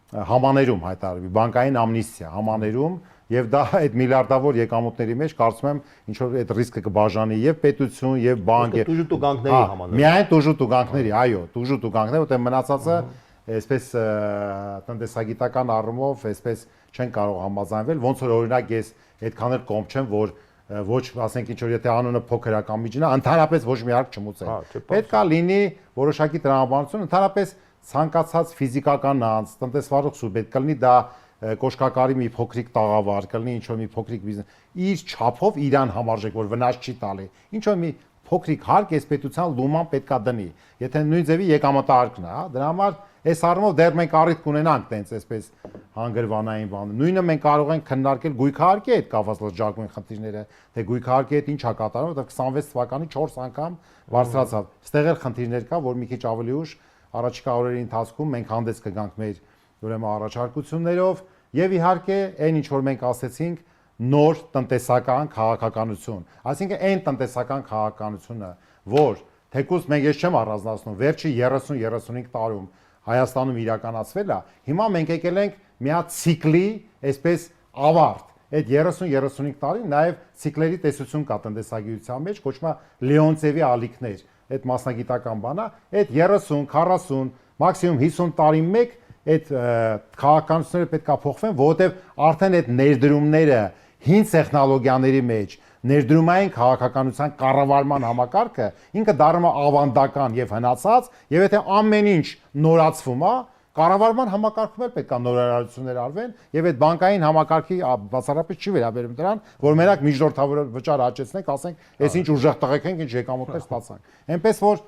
համաներում հայտարարվի բանկային ամնիստիա համաներում եւ դա այդ միլիարդավոր եկամուտների մեջ կարծում եմ ինչ որ այդ ռիսկը կբաժանի եւ պետություն եւ բանկ եւ տուժու տուգանքների համաներում միայն տուժու տուգանքների այո տուժու տուգանքները որտեղ մնացածը այսպես տնտեսագիտական առումով այսպես չեն կարող համաձայնվել ոնց որ օրինակ ես այդքան էլ կողմ չեմ որ ոչ ասենք ինչ որ եթե անունը փոքր է կամ միջին է ընդհանրապես ոչ մի արկ չմուծեն պետքա լինի որոշակի տրամաբանություն ընդհանրապես ցանկացած ֆիզիկական անձ, տնտեսվարող սուբյեկտ կլինի դա կոշկակարի մի փոքրիկ տաղավար, կլինի ինչ որ մի փոքրիկ բիզնես, իր չափով իրան համարժեք, որ վնաս չի տալի։ Ինչ որ մի փոքրիկ հարկ այս պետության լուման պետքա դնի։ Եթե նույն ձևի եկամտահարկն է, հա, դրա համար այս առումով դեռ մենք առիթ կունենանք տենց այսպես հանգրվանային բան։ Նույնը մենք կարող ենք քննարկել գույքահարկի հետ կապված լրջագույն խնդիրները, թե գույքահարկի հետ ինչ է կատարում, որտեղ 26 թվականի 4 անգամ բարձրացավ։ Ստեղ էլ խնդիրներ կա, որ մի քիչ ավելի ուշ առաջիկա օրերի ընթացքում մենք հանդես կգանք մեր ուրեմն առաջարկություններով եւ իհարկե այն ինչ որ մենք ասացինք նոր տնտեսական քաղաքականություն այսինքն այն տնտեսական քաղաքականությունը որ թեկուզ մենք ես չեմ առանձնացնում վերջի 30-35 տարում Հայաստանում իրականացվել է հիմա մենք եկել ենք մի հատ ցիկլի այսպես ավարտ այդ 30-35 տարի նաեւ ցիկլերի տեսություն կա տնտեսագիտության մեջ կոչվում է Լեոնցևի ալիքներ այդ մասնագիտական բանա, այդ 30, 40, մաքսիմում 50 տարի մեկ այդ քաղաքականությունները պետք է փոխվեն, որովհետև արդեն այդ ներդրումները հին տեխնոլոգիաների մեջ ներդրումային քաղաքականության կառավարման համակարգը ինքը դառնում է ավանդական եւ հնացած, եւ եթե ամեն ինչ նորացվում է, կառավարման համակարգում էլ պետք է նորարարություններ արվեն եւ այդ բանկային համակարգի բացառապես չի վերաբերում դրան, որ մենակ միջնորդավոր վճար աճեցնենք, ասենք, այս ինչ ուժեղ տղեկ ենք, ինչ եկամուտներ ստացանք։ Էնպես որ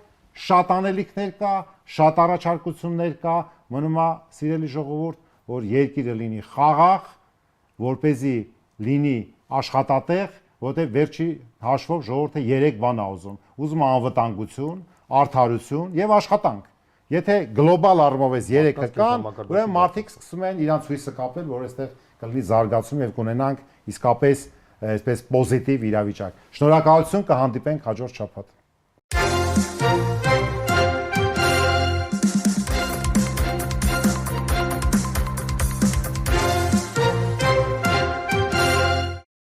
շատ անելիքներ կա, շատ առաջարկություններ կա, մնում է սիրելի ժողովուրդ, որ երկիրը լինի խաղաղ, որպեսզի լինի աշխատատեղ, որտեղ վերջի հաշվով ժողովուրդը 3 բան է ուզում անվտանգություն, արդարություն եւ աշխատանք։ Եթե գլոբալ առումով էս 3-ը կան, ուրեմն մարդիկ սկսում են իրանց հույսը կապել, որ այստեղ կլինի զարգացում եւ կունենանք իսկապես այսպես պոզիտիվ իրավիճակ։ Շնորհակալություն, կհանդիպենք հաջորդ շաբաթ։